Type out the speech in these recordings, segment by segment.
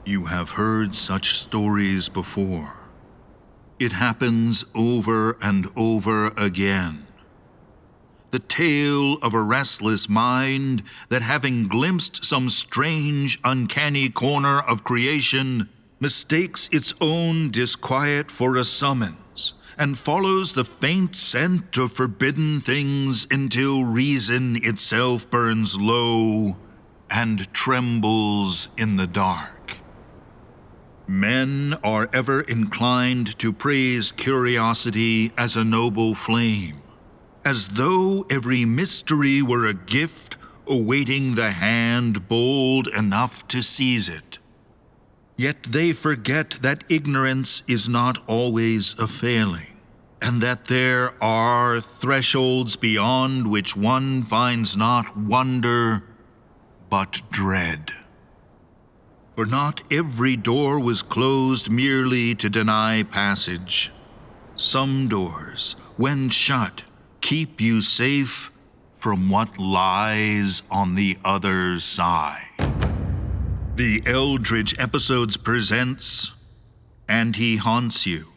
You have heard such stories before. It happens over and over again. The tale of a restless mind that, having glimpsed some strange, uncanny corner of creation, mistakes its own disquiet for a summons, and follows the faint scent of forbidden things until reason itself burns low and trembles in the dark. Men are ever inclined to praise curiosity as a noble flame, as though every mystery were a gift awaiting the hand bold enough to seize it. Yet they forget that ignorance is not always a failing, and that there are thresholds beyond which one finds not wonder, but dread. For not every door was closed merely to deny passage. Some doors, when shut, keep you safe from what lies on the other side. The Eldritch Episodes presents And He Haunts You.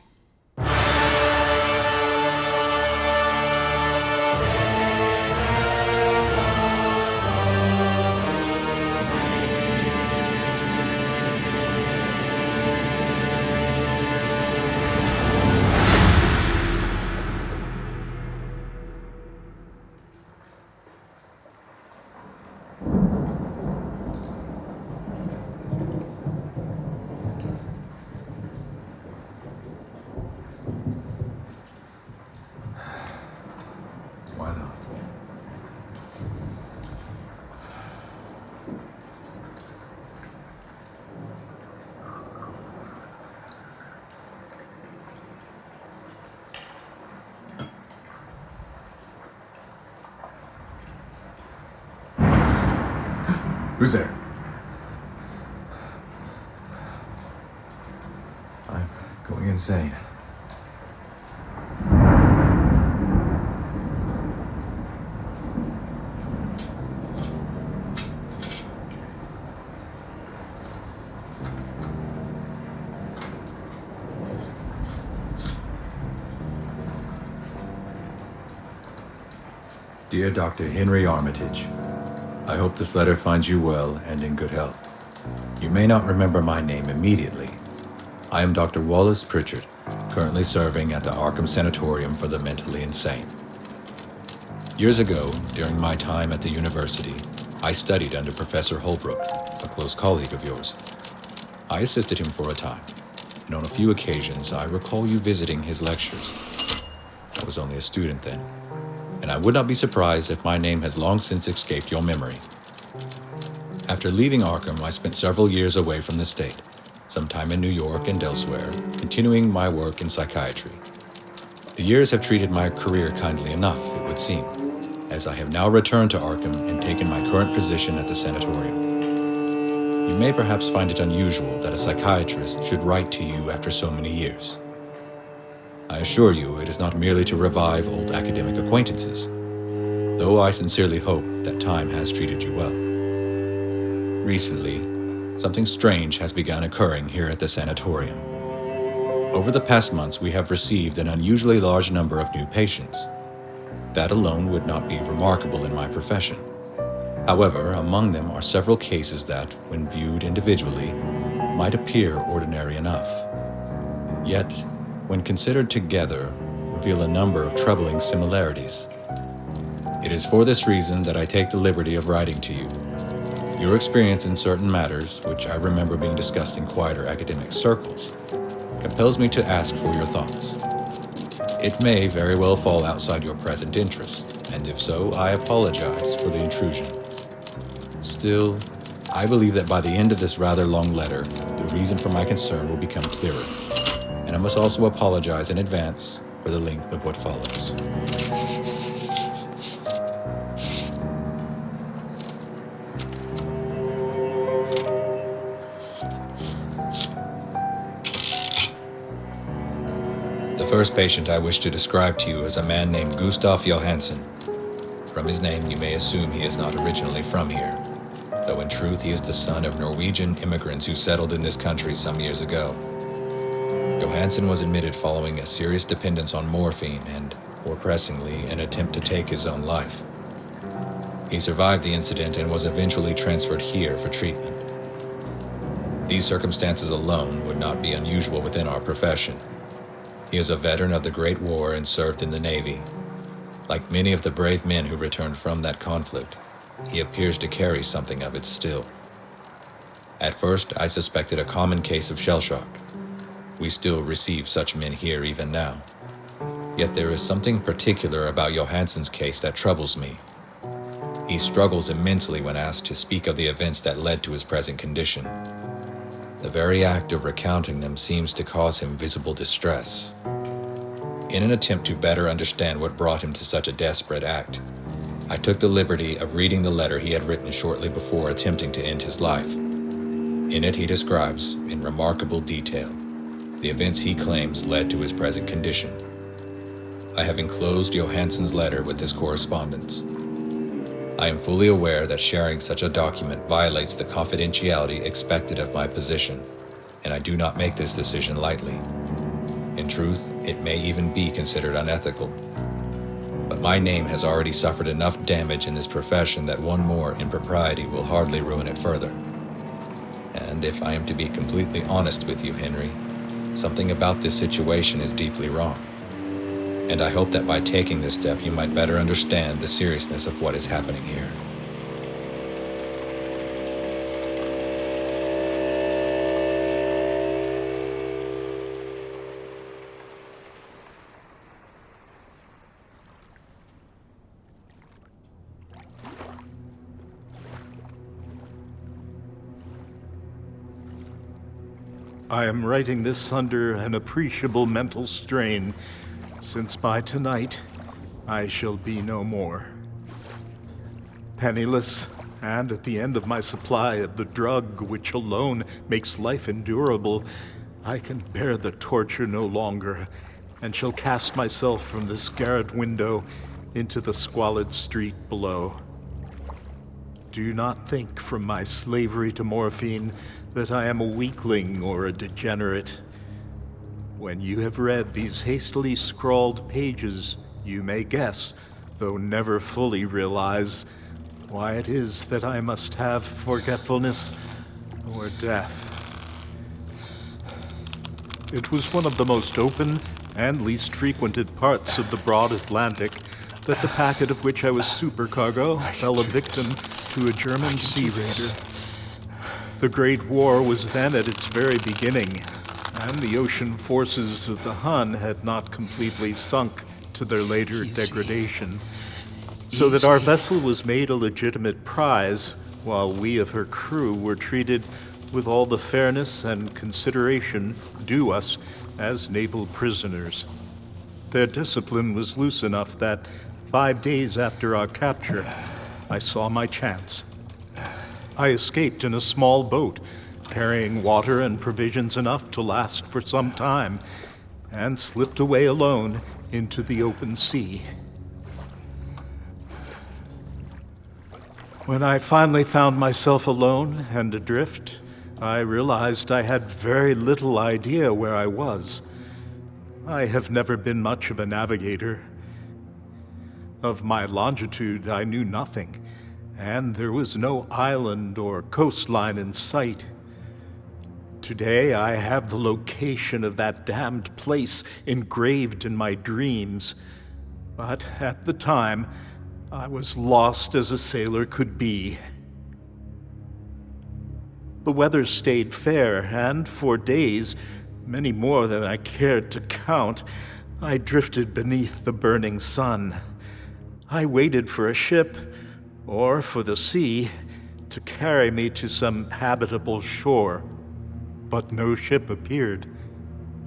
Who's there? I'm going insane. Dear Dr. Henry Armitage, I hope this letter finds you well and in good health. You may not remember my name immediately. I am Dr. Wallace Pritchard, currently serving at the Arkham Sanatorium for the mentally insane. Years ago, during my time at the university, I studied under Professor Holbrook, a close colleague of yours. I assisted him for a time, and on a few occasions I recall you visiting his lectures. I was only a student then, and I would not be surprised if my name has long since escaped your memory. After leaving Arkham, I spent several years away from the state, some time in New York and elsewhere, continuing my work in psychiatry. The years have treated my career kindly enough, it would seem, as I have now returned to Arkham and taken my current position at the sanatorium. You may perhaps find it unusual that a psychiatrist should write to you after so many years. I assure you it is not merely to revive old academic acquaintances, though I sincerely hope that time has treated you well. Recently, something strange has begun occurring here at the sanatorium. Over the past months, we have received an unusually large number of new patients. That alone would not be remarkable in my profession. However, among them are several cases that, when viewed individually, might appear ordinary enough. Yet, when considered together, reveal a number of troubling similarities. It is for this reason that I take the liberty of writing to you. Your experience in certain matters, which I remember being discussed in quieter academic circles, compels me to ask for your thoughts. It may very well fall outside your present interest, and if so, I apologize for the intrusion. Still, I believe that by the end of this rather long letter, the reason for my concern will become clearer. And I must also apologize in advance for the length of what follows. The first patient I wish to describe to you is a man named Gustav Johansson. From his name, you may assume he is not originally from here. though in truth he is the son of Norwegian immigrants who settled in this country some years ago. Johansson was admitted following a serious dependence on morphine and, more pressingly, an attempt to take his own life. He survived the incident and was eventually transferred here for treatment. These circumstances alone would not be unusual within our profession. He is a veteran of the Great War and served in the Navy. Like many of the brave men who returned from that conflict, he appears to carry something of it still. At first, I suspected a common case of shell shock. We still receive such men here even now. Yet there is something particular about Johansson's case that troubles me. He struggles immensely when asked to speak of the events that led to his present condition. The very act of recounting them seems to cause him visible distress. In an attempt to better understand what brought him to such a desperate act, I took the liberty of reading the letter he had written shortly before attempting to end his life. In it he describes, in remarkable detail, the events he claims led to his present condition. I have enclosed Johansson's letter with this correspondence. I am fully aware that sharing such a document violates the confidentiality expected of my position, and I do not make this decision lightly. In truth, it may even be considered unethical. But my name has already suffered enough damage in this profession that one more impropriety will hardly ruin it further. And if I am to be completely honest with you, Henry, something about this situation is deeply wrong. And I hope that by taking this step you might better understand the seriousness of what is happening here. I am writing this under an appreciable mental strain, since by tonight I shall be no more. Penniless, and at the end of my supply of the drug which alone makes life endurable, I can bear the torture no longer, and shall cast myself from this garret window into the squalid street below. Do not think from my slavery to morphine that I am a weakling or a degenerate. When you have read these hastily scrawled pages, you may guess, though never fully realize, why it is that I must have forgetfulness or death. It was one of the most open and least frequented parts of the broad Atlantic that the packet of which I was supercargo fell a victim to a German sea raider. The Great War was then at its very beginning, and the ocean forces of the Hun had not completely sunk to their later degradation, so that our vessel was made a legitimate prize, while we of her crew were treated with all the fairness and consideration due us as naval prisoners. Their discipline was loose enough that 5 days after our capture, I saw my chance. I escaped in a small boat, carrying water and provisions enough to last for some time, and slipped away alone into the open sea. When I finally found myself alone and adrift, I realized I had very little idea where I was. I have never been much of a navigator. Of my longitude, I knew nothing, and there was no island or coastline in sight. Today, I have the location of that damned place engraved in my dreams, but at the time, I was lost as a sailor could be. The weather stayed fair, and for days, many more than I cared to count, I drifted beneath the burning sun. I waited for a ship, or for the sea, to carry me to some habitable shore. But no ship appeared,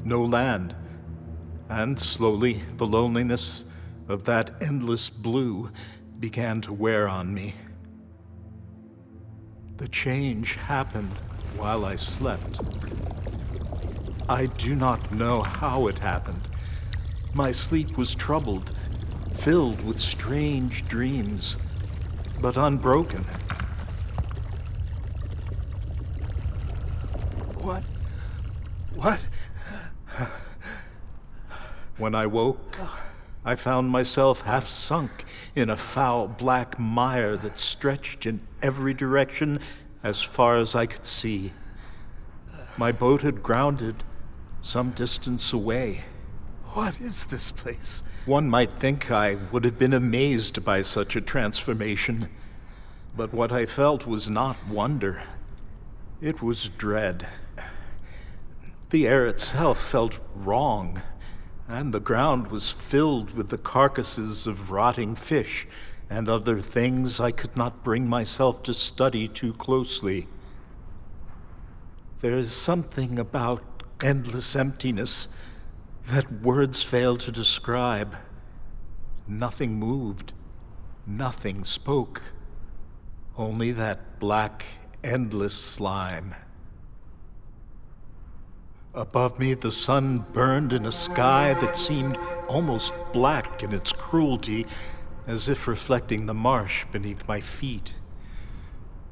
no land, and slowly the loneliness of that endless blue began to wear on me. The change happened while I slept. I do not know how it happened. My sleep was troubled, filled with strange dreams, but unbroken. What? When I woke, I found myself half sunk in a foul black mire that stretched in every direction as far as I could see. My boat had grounded some distance away. What is this place? One might think I would have been amazed by such a transformation, but what I felt was not wonder. It was dread. The air itself felt wrong, and the ground was filled with the carcasses of rotting fish and other things I could not bring myself to study too closely. There is something about endless emptiness that words fail to describe. Nothing moved, nothing spoke, only that black, endless slime. Above me, the sun burned in a sky that seemed almost black in its cruelty, as if reflecting the marsh beneath my feet.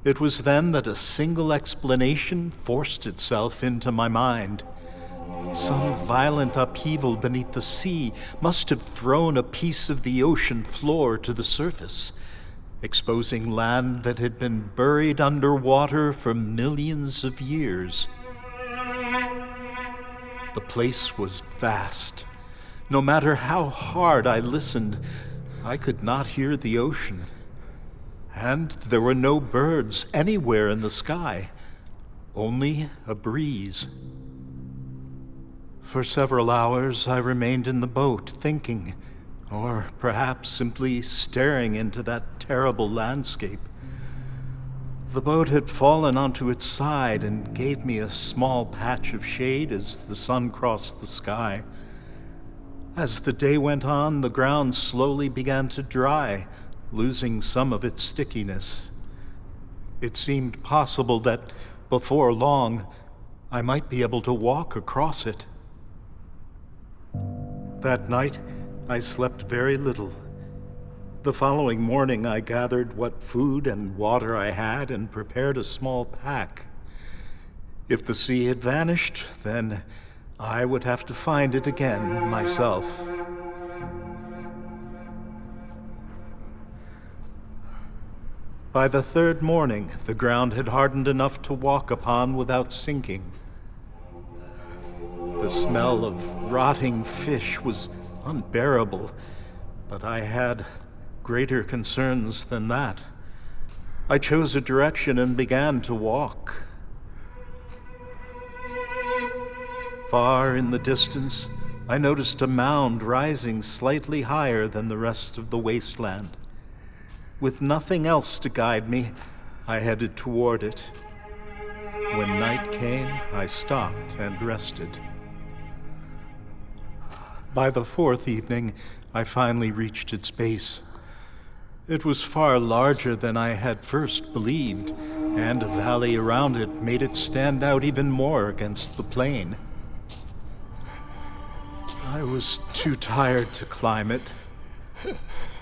It was then that a single explanation forced itself into my mind. Some violent upheaval beneath the sea must have thrown a piece of the ocean floor to the surface, exposing land that had been buried underwater for millions of years. The place was vast. No matter how hard I listened, I could not hear the ocean. And there were no birds anywhere in the sky, only a breeze. For several hours, I remained in the boat, thinking, or perhaps simply staring into that terrible landscape. The boat had fallen onto its side and gave me a small patch of shade as the sun crossed the sky. As the day went on, the ground slowly began to dry, losing some of its stickiness. It seemed possible that, before long, I might be able to walk across it. That night, I slept very little. The following morning, I gathered what food and water I had and prepared a small pack. If the sea had vanished, then I would have to find it again myself. By the third morning, the ground had hardened enough to walk upon without sinking. The smell of rotting fish was unbearable, but I had greater concerns than that. I chose a direction and began to walk. Far in the distance, I noticed a mound rising slightly higher than the rest of the wasteland. With nothing else to guide me, I headed toward it. When night came, I stopped and rested. By the fourth evening, I finally reached its base. It was far larger than I had first believed, and a valley around it made it stand out even more against the plain. I was too tired to climb it,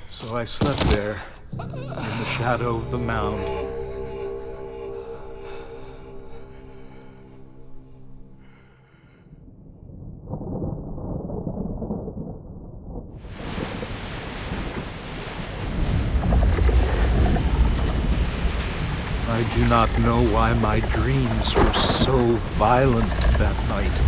so I slept there in the shadow of the mound. I do not know why my dreams were so violent that night.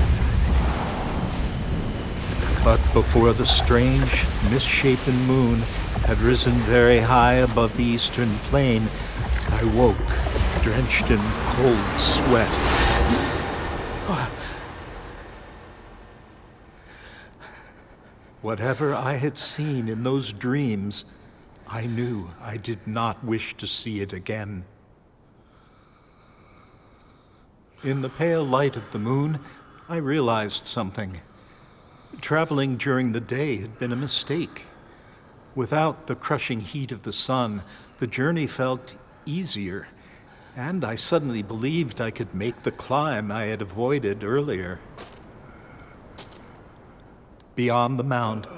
But before the strange, misshapen moon had risen very high above the eastern plain, I woke, drenched in cold sweat. Whatever I had seen in those dreams, I knew I did not wish to see it again. In the pale light of the moon, I realized something. Traveling during the day had been a mistake. Without the crushing heat of the sun, the journey felt easier, and I suddenly believed I could make the climb I had avoided earlier. Beyond the mound,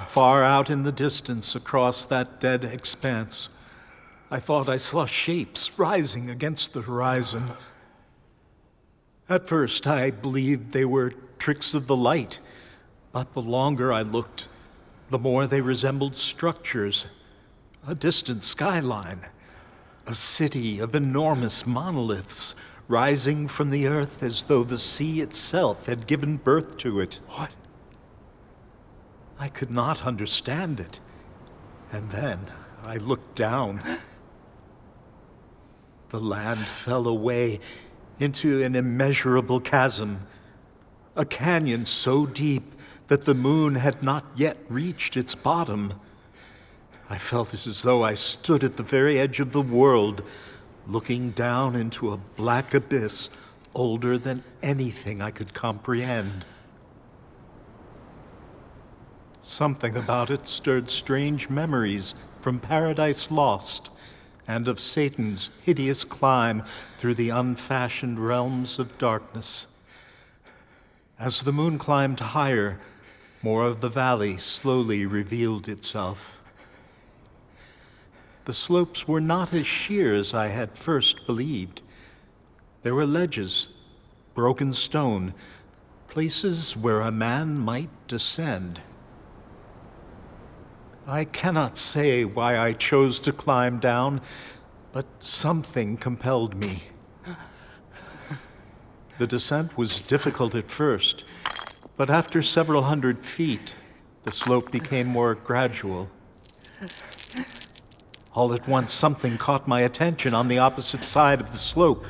far out in the distance across that dead expanse, I thought I saw shapes rising against the horizon. At first, I believed they were tricks of the light, but the longer I looked, the more they resembled structures, a distant skyline, a city of enormous monoliths rising from the earth as though the sea itself had given birth to it. What? I could not understand it. And then I looked down. The land fell away into an immeasurable chasm, a canyon so deep that the moon had not yet reached its bottom. I felt as though I stood at the very edge of the world, looking down into a black abyss older than anything I could comprehend. Something about it stirred strange memories from Paradise Lost and of Satan's hideous climb through the unfashioned realms of darkness. As the moon climbed higher, more of the valley slowly revealed itself. The slopes were not as sheer as I had first believed. There were ledges, broken stone, places where a man might descend. I cannot say why I chose to climb down, but something compelled me. The descent was difficult at first, but after several hundred feet, the slope became more gradual. All at once, something caught my attention on the opposite side of the slope.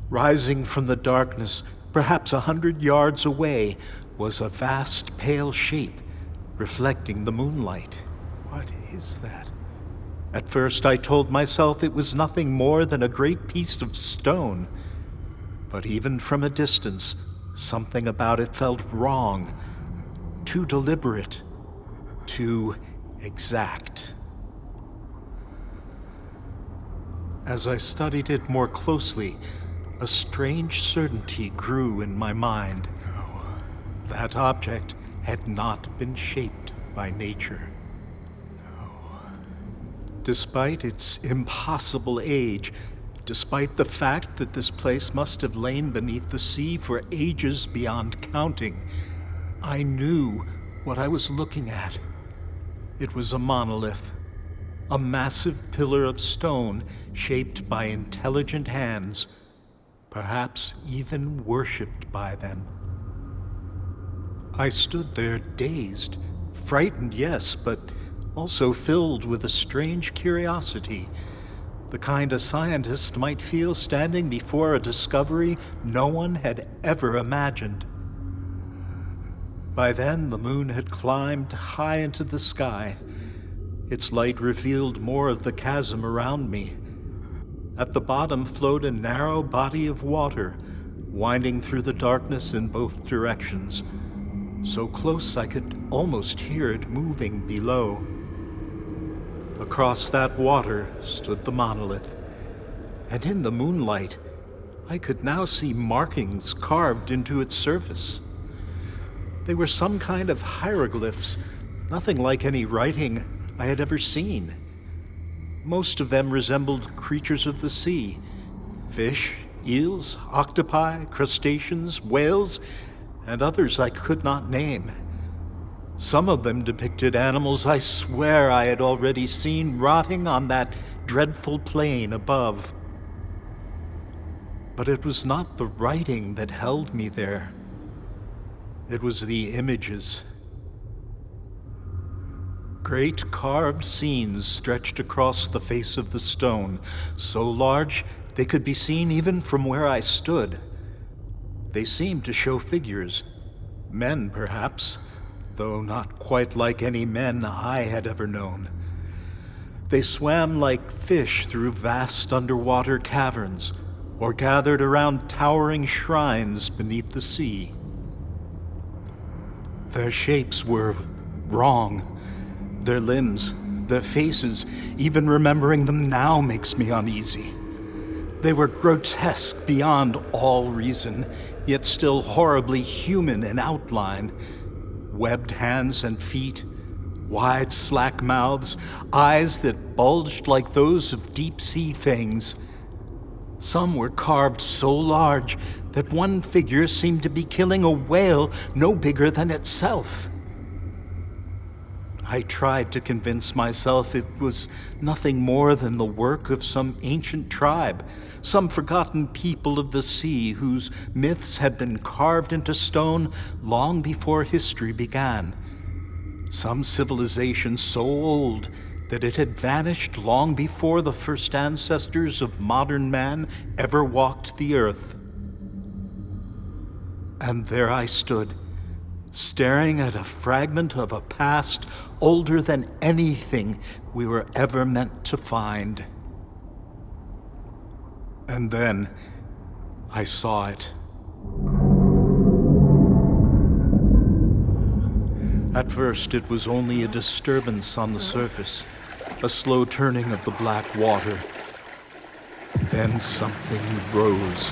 Rising from the darkness, perhaps 100 yards away, was a vast pale shape, reflecting the moonlight. What is that? At first I told myself it was nothing more than a great piece of stone. But even from a distance, something about it felt wrong, too deliberate, too exact. As I studied it more closely, a strange certainty grew in my mind. That object had not been shaped by nature. Despite its impossible age, despite the fact that this place must have lain beneath the sea for ages beyond counting, I knew what I was looking at. It was a monolith, a massive pillar of stone shaped by intelligent hands, perhaps even worshipped by them. I stood there dazed, frightened, yes, but also filled with a strange curiosity, the kind a scientist might feel standing before a discovery no one had ever imagined. By then, the moon had climbed high into the sky. Its light revealed more of the chasm around me. At the bottom flowed a narrow body of water, winding through the darkness in both directions, so close I could almost hear it moving below. Across that water stood the monolith, and in the moonlight, I could now see markings carved into its surface. They were some kind of hieroglyphs, nothing like any writing I had ever seen. Most of them resembled creatures of the sea: fish, eels, octopi, crustaceans, whales, and others I could not name. Some of them depicted animals I swear I had already seen rotting on that dreadful plain above. But it was not the writing that held me there. It was the images. Great carved scenes stretched across the face of the stone, so large they could be seen even from where I stood. They seemed to show figures, men perhaps, though not quite like any men I had ever known. They swam like fish through vast underwater caverns, or gathered around towering shrines beneath the sea. Their shapes were wrong. Their limbs, their faces, even remembering them now makes me uneasy. They were grotesque beyond all reason, yet still horribly human in outline. Webbed hands and feet, wide slack mouths, eyes that bulged like those of deep-sea things. Some were carved so large that one figure seemed to be killing a whale no bigger than itself. I tried to convince myself it was nothing more than the work of some ancient tribe, some forgotten people of the sea whose myths had been carved into stone long before history began. Some civilization so old that it had vanished long before the first ancestors of modern man ever walked the earth. And there I stood, staring at a fragment of a past older than anything we were ever meant to find. And then I saw it. At first, it was only a disturbance on the surface, a slow turning of the black water. Then something rose.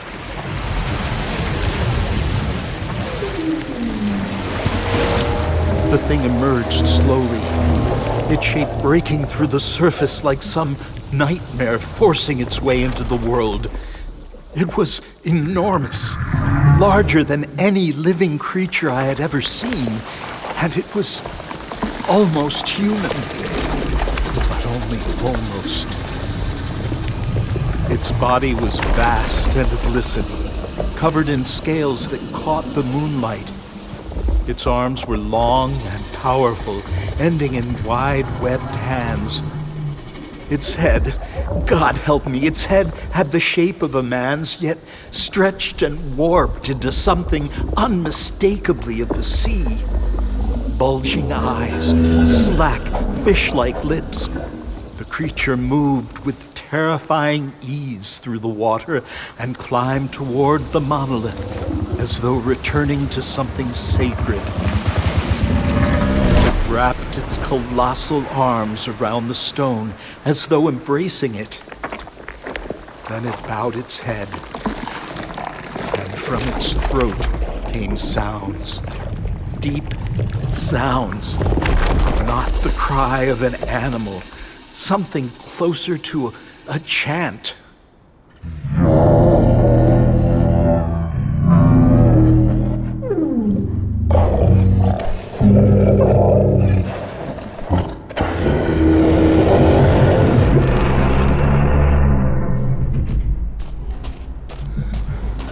The thing emerged slowly, its shape breaking through the surface like some nightmare forcing its way into the world. It was enormous, larger than any living creature I had ever seen, and it was almost human, but only almost. Its body was vast and glistening, covered in scales that caught the moonlight. Its arms were long and powerful, ending in wide webbed hands. Its head, God help me, its head had the shape of a man's, yet stretched and warped into something unmistakably of the sea. Bulging eyes, slack, fish-like lips. The creature moved with terrifying ease through the water and climbed toward the monolith, as though returning to something sacred. It wrapped its colossal arms around the stone, as though embracing it. Then it bowed its head, and from its throat came sounds. Deep sounds, not the cry of an animal, something closer to a chant.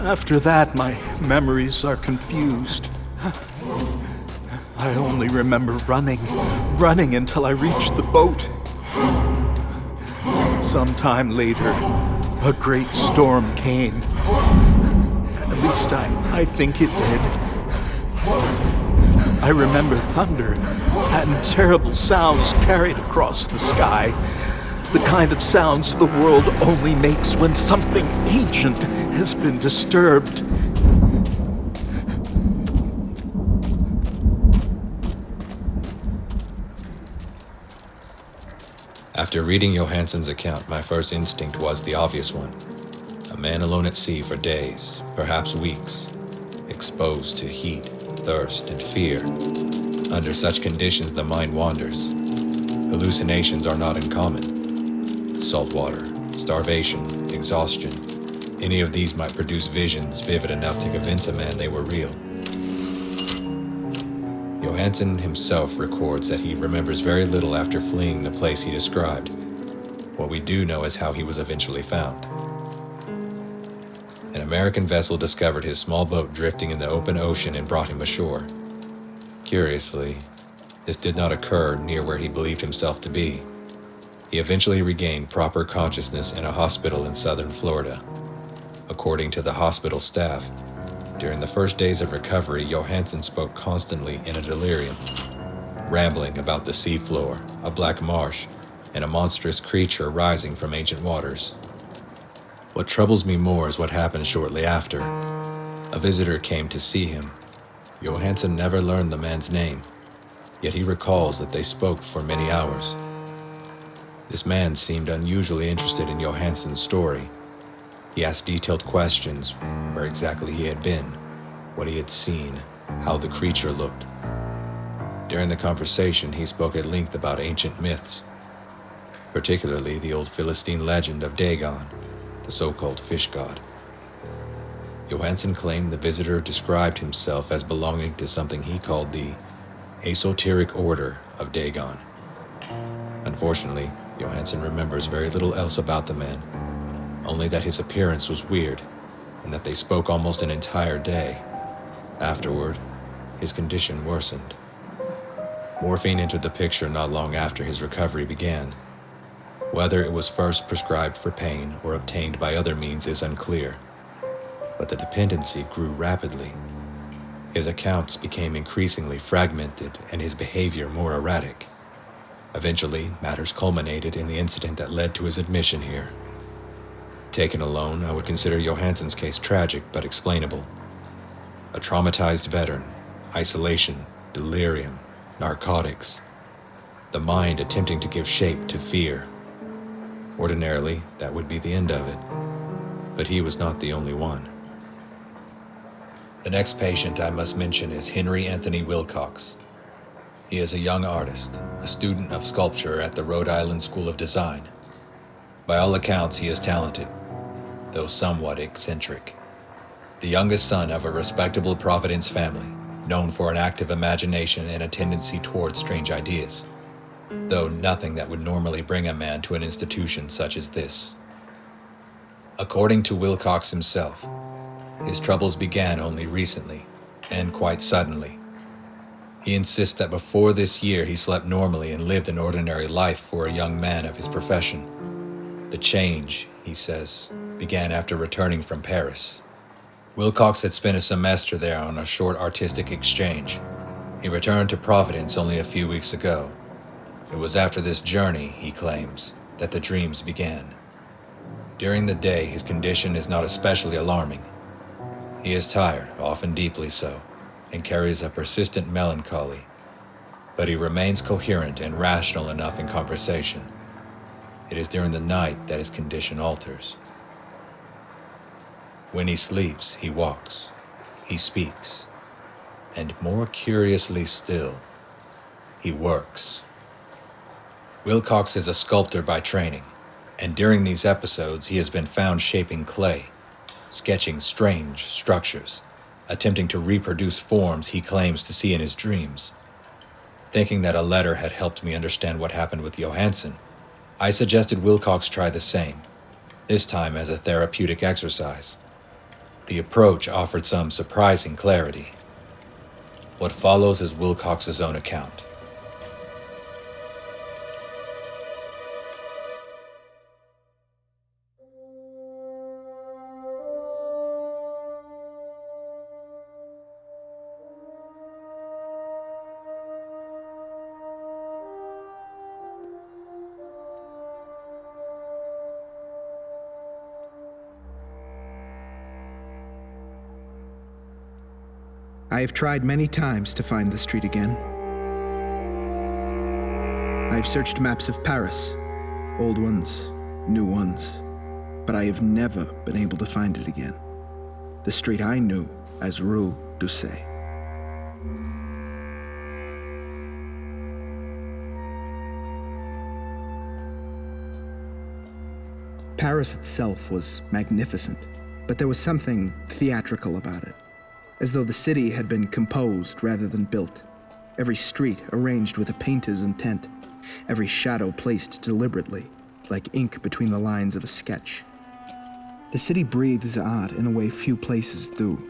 After that, my memories are confused. I only remember running until I reached the boat. Sometime later, a great storm came. At least I think it did. I remember thunder and terrible sounds carried across the sky. The kind of sounds the world only makes when something ancient has been disturbed. After reading Johansson's account, my first instinct was the obvious one. A man alone at sea for days, perhaps weeks, exposed to heat, thirst, and fear. Under such conditions, the mind wanders. Hallucinations are not uncommon. Salt water, starvation, exhaustion. Any of these might produce visions vivid enough to convince a man they were real. Johansson himself records that he remembers very little after fleeing the place he described. What we do know is how he was eventually found. An American vessel discovered his small boat drifting in the open ocean and brought him ashore. Curiously, this did not occur near where he believed himself to be. He eventually regained proper consciousness in a hospital in southern Florida. According to the hospital staff, during the first days of recovery, Johansson spoke constantly in a delirium, rambling about the seafloor, a black marsh, and a monstrous creature rising from ancient waters. What troubles me more is what happened shortly after. A visitor came to see him. Johansson never learned the man's name, yet he recalls that they spoke for many hours. This man seemed unusually interested in Johansson's story. He asked detailed questions, where exactly he had been, what he had seen, how the creature looked. During the conversation, he spoke at length about ancient myths, particularly the old Philistine legend of Dagon, the the so-called fish god. Johansen claimed the visitor described himself as belonging to something he called the esoteric order of Dagon. Unfortunately, Johansen remembers very little else about the man, only that his appearance was weird, and that they spoke almost an entire day. Afterward, his condition worsened. Morphine entered the picture not long after his recovery began. Whether it was first prescribed for pain or obtained by other means is unclear, but the dependency grew rapidly. His accounts became increasingly fragmented and his behavior more erratic. Eventually, matters culminated in the incident that led to his admission here. Taken alone, I would consider Johansen's case tragic but explainable. A traumatized veteran, isolation, delirium, narcotics, the mind attempting to give shape to fear. Ordinarily, that would be the end of it, but he was not the only one. The next patient I must mention is Henry Anthony Wilcox. He is a young artist, a student of sculpture at the Rhode Island School of Design. By all accounts, he is talented, though somewhat eccentric. The youngest son of a respectable Providence family, known for an active imagination and a tendency towards strange ideas, though nothing that would normally bring a man to an institution such as this. According to Wilcox himself, his troubles began only recently, and quite suddenly. He insists that before this year he slept normally and lived an ordinary life for a young man of his profession. The change, he says, began after returning from Paris. Wilcox had spent a semester there on a short artistic exchange. He returned to Providence only a few weeks ago. It was after this journey, he claims, that the dreams began. During the day, his condition is not especially alarming. He is tired, often deeply so, and carries a persistent melancholy, but he remains coherent and rational enough in conversation. It is during the night that his condition alters. When he sleeps, he walks, he speaks, and more curiously still, he works. Wilcox is a sculptor by training, and during these episodes he has been found shaping clay, sketching strange structures, attempting to reproduce forms he claims to see in his dreams. Thinking that a letter had helped me understand what happened with Johansen, I suggested Wilcox try the same, this time as a therapeutic exercise. The approach offered some surprising clarity. What follows is Wilcox's own account. I have tried many times to find the street again. I have searched maps of Paris, old ones, new ones, but I have never been able to find it again. The street I knew as Rue Doucet. Paris itself was magnificent, but there was something theatrical about it, as though the city had been composed rather than built. Every street arranged with a painter's intent, every shadow placed deliberately, like ink between the lines of a sketch. The city breathes art in a way few places do.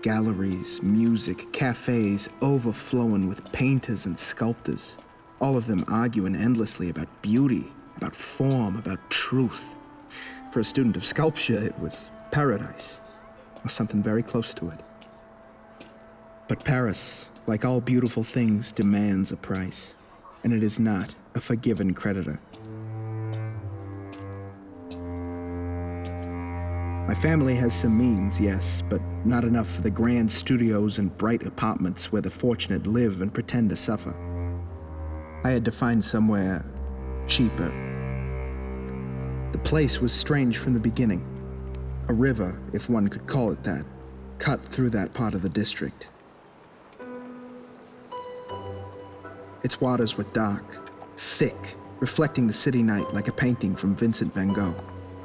Galleries, music, cafes overflowing with painters and sculptors, all of them arguing endlessly about beauty, about form, about truth. For a student of sculpture, it was paradise, or something very close to it. But Paris, like all beautiful things, demands a price, and it is not a forgiven creditor. My family has some means, yes, but not enough for the grand studios and bright apartments where the fortunate live and pretend to suffer. I had to find somewhere cheaper. The place was strange from the beginning. A river, if one could call it that, cut through that part of the district. Its waters were dark, thick, reflecting the city night like a painting from Vincent van Gogh.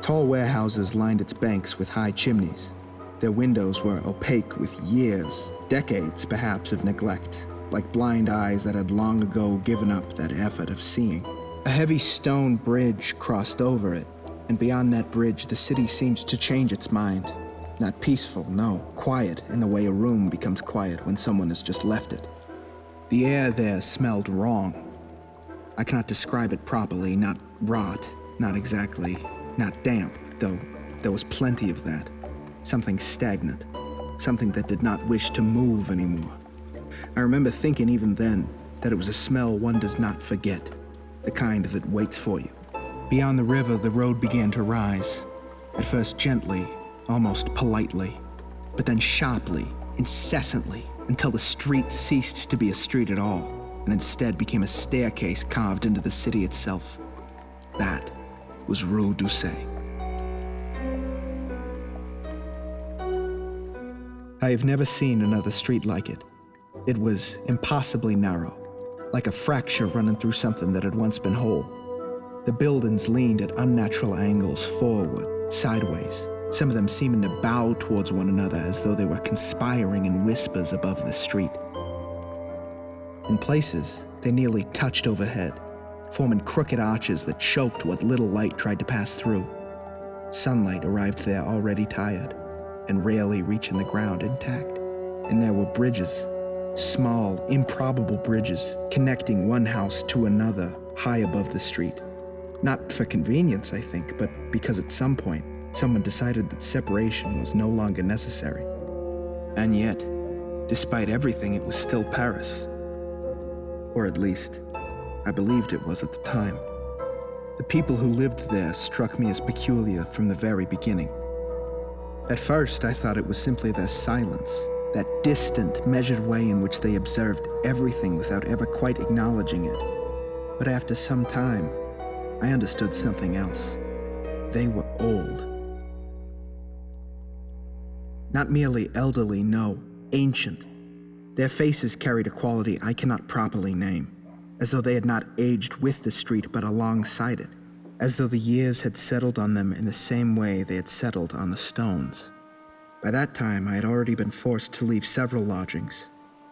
Tall warehouses lined its banks with high chimneys. Their windows were opaque with years, decades perhaps, of neglect, like blind eyes that had long ago given up that effort of seeing. A heavy stone bridge crossed over it, and beyond that bridge the city seemed to change its mind. Not peaceful, no, quiet in the way a room becomes quiet when someone has just left it. The air there smelled wrong. I cannot describe it properly, not rot, not exactly, not damp, though there was plenty of that. Something stagnant, something that did not wish to move anymore. I remember thinking even then that it was a smell one does not forget, the kind that waits for you. Beyond the river, the road began to rise, at first gently, almost politely, but then sharply, incessantly, until the street ceased to be a street at all, and instead became a staircase carved into the city itself. That was Rue Doucet. I have never seen another street like it. It was impossibly narrow, like a fracture running through something that had once been whole. The buildings leaned at unnatural angles forward, sideways, some of them seeming to bow towards one another as though they were conspiring in whispers above the street. In places, they nearly touched overhead, forming crooked arches that choked what little light tried to pass through. Sunlight arrived there already tired, and rarely reaching the ground intact. And there were bridges, small, improbable bridges, connecting one house to another high above the street. Not for convenience, I think, but because at some point, someone decided that separation was no longer necessary. And yet, despite everything, it was still Paris. Or at least, I believed it was at the time. The people who lived there struck me as peculiar from the very beginning. At first, I thought it was simply their silence, that distant, measured way in which they observed everything without ever quite acknowledging it. But after some time, I understood something else. They were old. Not merely elderly, no, ancient. Their faces carried a quality I cannot properly name, as though they had not aged with the street but alongside it, as though the years had settled on them in the same way they had settled on the stones. By that time, I had already been forced to leave several lodgings,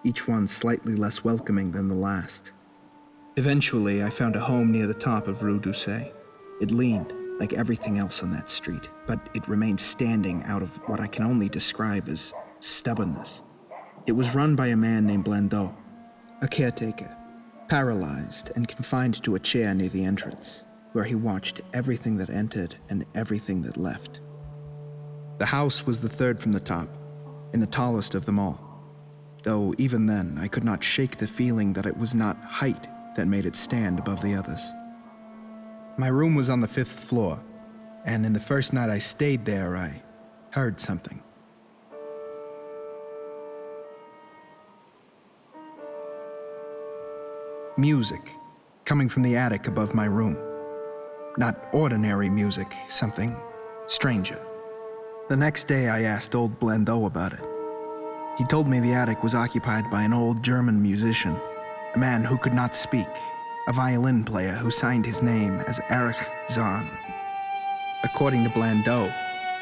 each one slightly less welcoming than the last. Eventually, I found a home near the top of Rue Doucet. It leaned, like everything else on that street, but it remained standing out of what I can only describe as stubbornness. It was run by a man named Blandot, a caretaker, paralyzed and confined to a chair near the entrance, where he watched everything that entered and everything that left. The house was the third from the top, and the tallest of them all, though even then I could not shake the feeling that it was not height that made it stand above the others. My room was on the 5th floor, and in the first night I stayed there, I heard something. Music, coming from the attic above my room. Not ordinary music, something stranger. The next day I asked old Blandot about it. He told me the attic was occupied by an old German musician, a man who could not speak, a violin player who signed his name as Erich Zann. According to Blandot,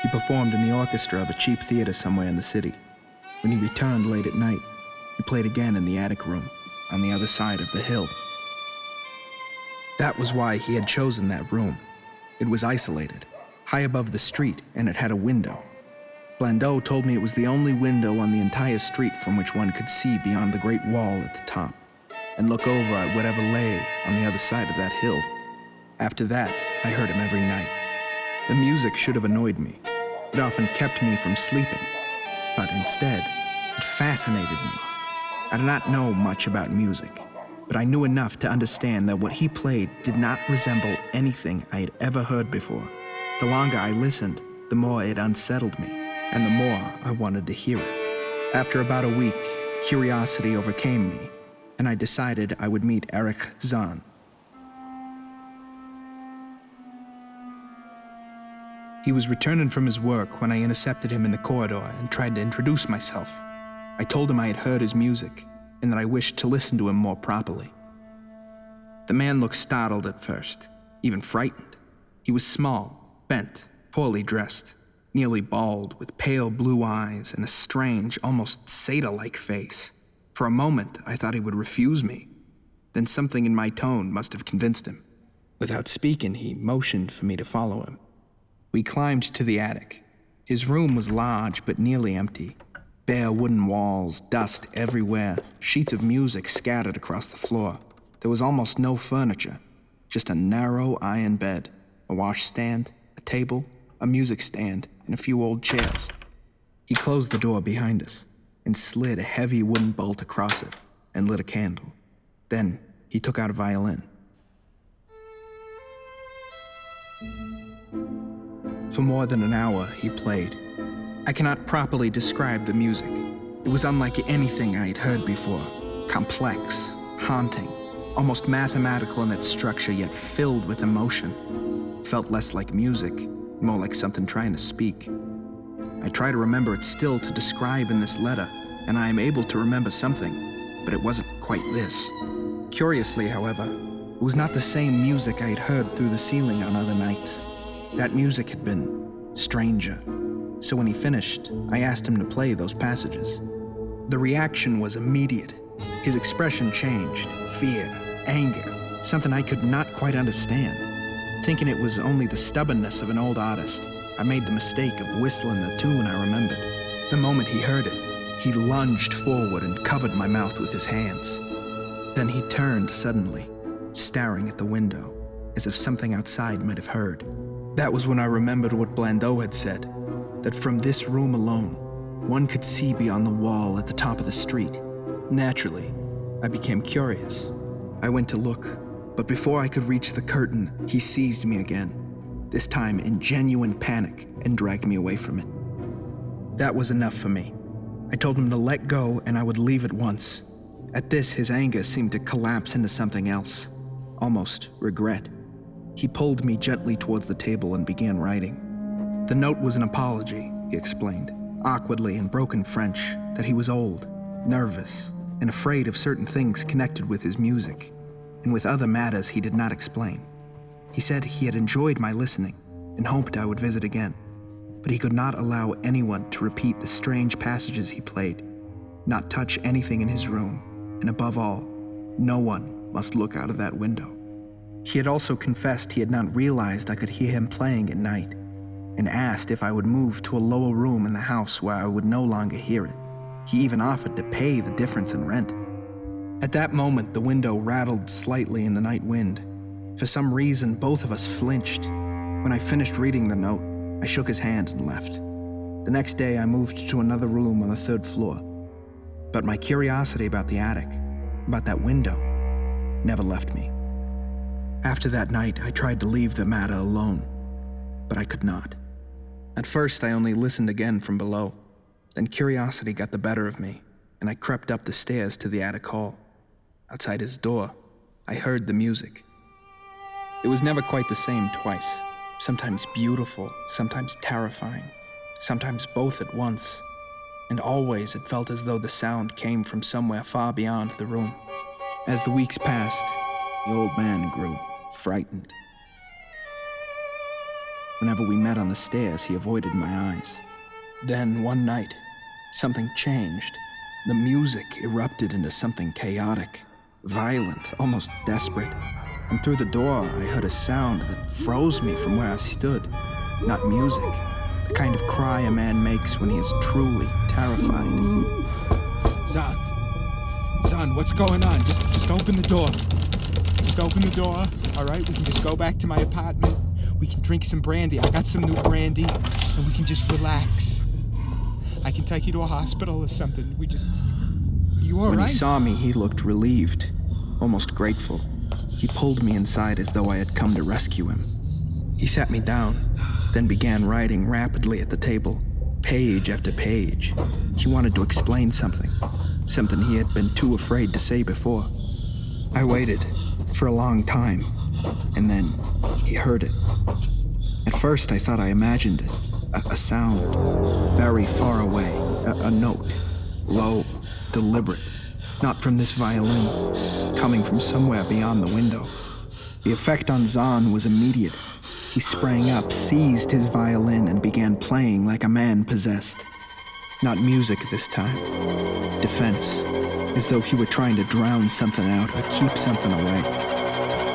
he performed in the orchestra of a cheap theater somewhere in the city. When he returned late at night, he played again in the attic room, on the other side of the hill. That was why he had chosen that room. It was isolated, high above the street, and it had a window. Blandot told me it was the only window on the entire street from which one could see beyond the great wall at the top, and look over at whatever lay on the other side of that hill. After that, I heard him every night. The music should have annoyed me. It often kept me from sleeping. But instead, it fascinated me. I did not know much about music, but I knew enough to understand that what he played did not resemble anything I had ever heard before. The longer I listened, the more it unsettled me, and the more I wanted to hear it. After about a week, curiosity overcame me, and I decided I would meet Erich Zann. He was returning from his work when I intercepted him in the corridor and tried to introduce myself. I told him I had heard his music, and that I wished to listen to him more properly. The man looked startled at first, even frightened. He was small, bent, poorly dressed, nearly bald, with pale blue eyes and a strange, almost satyr-like face. For a moment, I thought he would refuse me. Then something in my tone must have convinced him. Without speaking, he motioned for me to follow him. We climbed to the attic. His room was large but nearly empty. Bare wooden walls, dust everywhere, sheets of music scattered across the floor. There was almost no furniture, just a narrow iron bed, a washstand, a table, a music stand, and a few old chairs. He closed the door behind us and slid a heavy wooden bolt across it and lit a candle. Then he took out a violin. For more than an hour, he played. I cannot properly describe the music. It was unlike anything I had heard before. Complex, haunting, almost mathematical in its structure, yet filled with emotion. It felt less like music, more like something trying to speak. I try to remember it still to describe in this letter, and I am able to remember something, but it wasn't quite this. Curiously, however, it was not the same music I had heard through the ceiling on other nights. That music had been stranger. So when he finished, I asked him to play those passages. The reaction was immediate. His expression changed. Fear, anger, something I could not quite understand. Thinking it was only the stubbornness of an old artist, I made the mistake of whistling the tune I remembered. The moment he heard it, he lunged forward and covered my mouth with his hands. Then he turned suddenly, staring at the window, as if something outside might have heard. That was when I remembered what Blandot had said, that from this room alone, one could see beyond the wall at the top of the street. Naturally, I became curious. I went to look, but before I could reach the curtain, he seized me again, this time in genuine panic, and dragged me away from it. That was enough for me. I told him to let go and I would leave at once. At this, his anger seemed to collapse into something else, almost regret. He pulled me gently towards the table and began writing. The note was an apology, he explained, awkwardly in broken French, that he was old, nervous, and afraid of certain things connected with his music, and with other matters he did not explain. He said he had enjoyed my listening and hoped I would visit again, but he could not allow anyone to repeat the strange passages he played, not touch anything in his room, and above all, no one must look out of that window. He had also confessed he had not realized I could hear him playing at night, and asked if I would move to a lower room in the house where I would no longer hear it. He even offered to pay the difference in rent. At that moment, the window rattled slightly in the night wind. For some reason, both of us flinched. When I finished reading the note, I shook his hand and left. The next day, I moved to another room on the 3rd floor. But my curiosity about the attic, about that window, never left me. After that night, I tried to leave the matter alone, but I could not. At first, I only listened again from below. Then curiosity got the better of me, and I crept up the stairs to the attic hall. Outside his door, I heard the music. It was never quite the same twice. Sometimes beautiful, sometimes terrifying, sometimes both at once. And always it felt as though the sound came from somewhere far beyond the room. As the weeks passed, the old man grew frightened. Whenever we met on the stairs, he avoided my eyes. Then, one night, something changed. The music erupted into something chaotic, violent, almost desperate. And through the door, I heard a sound that froze me from where I stood. Not music, the kind of cry a man makes when he is truly terrified. Zann, what's going on? Just open the door. Just open the door, all right? We can just go back to my apartment. We can drink some brandy. I got some new brandy, and we can just relax. I can take you to a hospital or something. You all right? When he saw me, he looked relieved, almost grateful. He pulled me inside as though I had come to rescue him. He sat me down, then began writing rapidly at the table, page after page. He wanted to explain something he had been too afraid to say before. I waited for a long time, and then he heard it. At first, I thought I imagined it, a sound very far away, a note, low, deliberate, not from this violin, coming from somewhere beyond the window. The effect on Zann was immediate. He sprang up, seized his violin, and began playing like a man possessed. Not music this time. Defense, as though he were trying to drown something out or keep something away.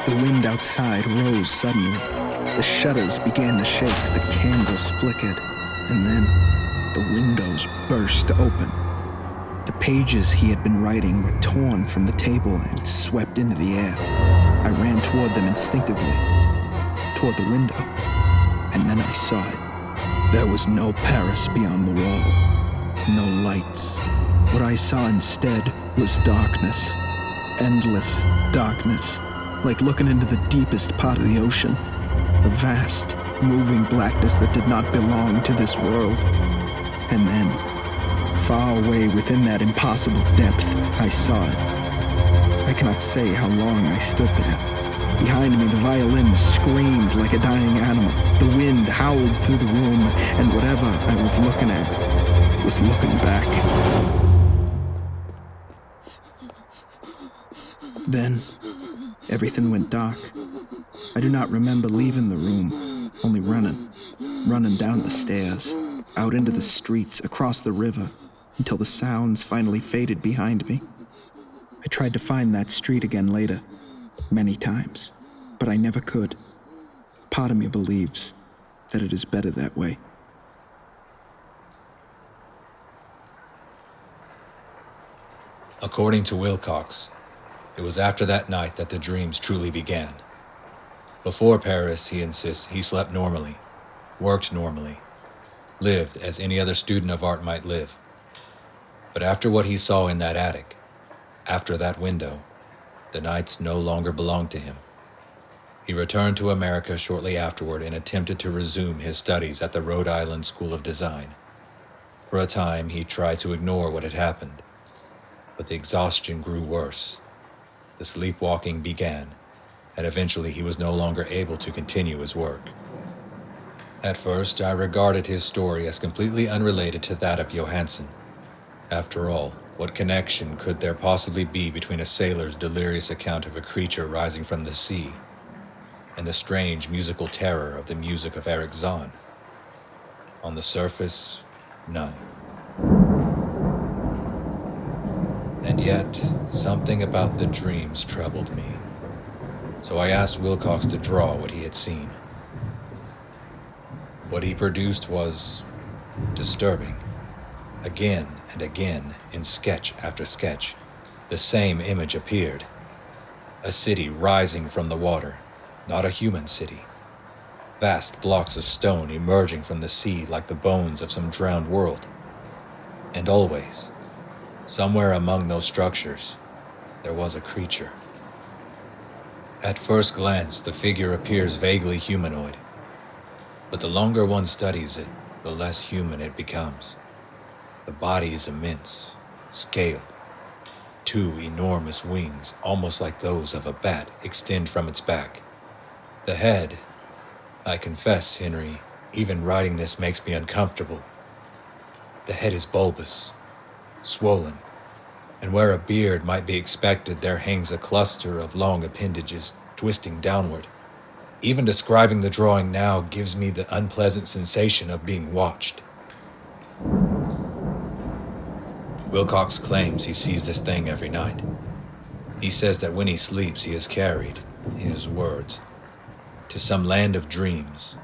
The wind outside rose suddenly. The shutters began to shake, the candles flickered, and then the windows burst open. The pages he had been writing were torn from the table and swept into the air. I ran toward them instinctively, toward the window, and then I saw it. There was no Paris beyond the wall, no lights. What I saw instead was darkness, endless darkness, like looking into the deepest part of the ocean, a vast, moving blackness that did not belong to this world. And then, far away within that impossible depth, I saw it. I cannot say how long I stood there. Behind me, the violin screamed like a dying animal. The wind howled through the room, and whatever I was looking at was looking back. Then, everything went dark. I do not remember leaving the room, only running down the stairs, out into the streets, across the river, until the sounds finally faded behind me. I tried to find that street again later, many times, but I never could. Part of me believes that it is better that way. According to Wilcox, it was after that night that the dreams truly began. Before Paris, he insists, he slept normally, worked normally, lived as any other student of art might live. But after what he saw in that attic, after that window, the nights no longer belonged to him. He returned to America shortly afterward and attempted to resume his studies at the Rhode Island School of Design. For a time, he tried to ignore what had happened, but the exhaustion grew worse. The sleepwalking began, and eventually he was no longer able to continue his work. At first, I regarded his story as completely unrelated to that of Johansen. After all, what connection could there possibly be between a sailor's delirious account of a creature rising from the sea and the strange musical terror of the music of Erich Zann? On the surface, none. And yet, something about the dreams troubled me. So I asked Wilcox to draw what he had seen. What he produced was disturbing. Again and again, in sketch after sketch, the same image appeared. A city rising from the water, not a human city. Vast blocks of stone emerging from the sea like the bones of some drowned world. And always, somewhere among those structures, there was a creature. At first glance, the figure appears vaguely humanoid, but the longer one studies it, the less human it becomes. The body is immense, scaled. Two enormous wings, almost like those of a bat, extend from its back. The head, I confess, Henry, even writing this makes me uncomfortable. The head is bulbous, swollen, and where a beard might be expected, there hangs a cluster of long appendages twisting downward. Even describing the drawing now gives me the unpleasant sensation of being watched. Wilcox claims he sees this thing every night. He says that when he sleeps, he is carried, his words, to some land of dreams,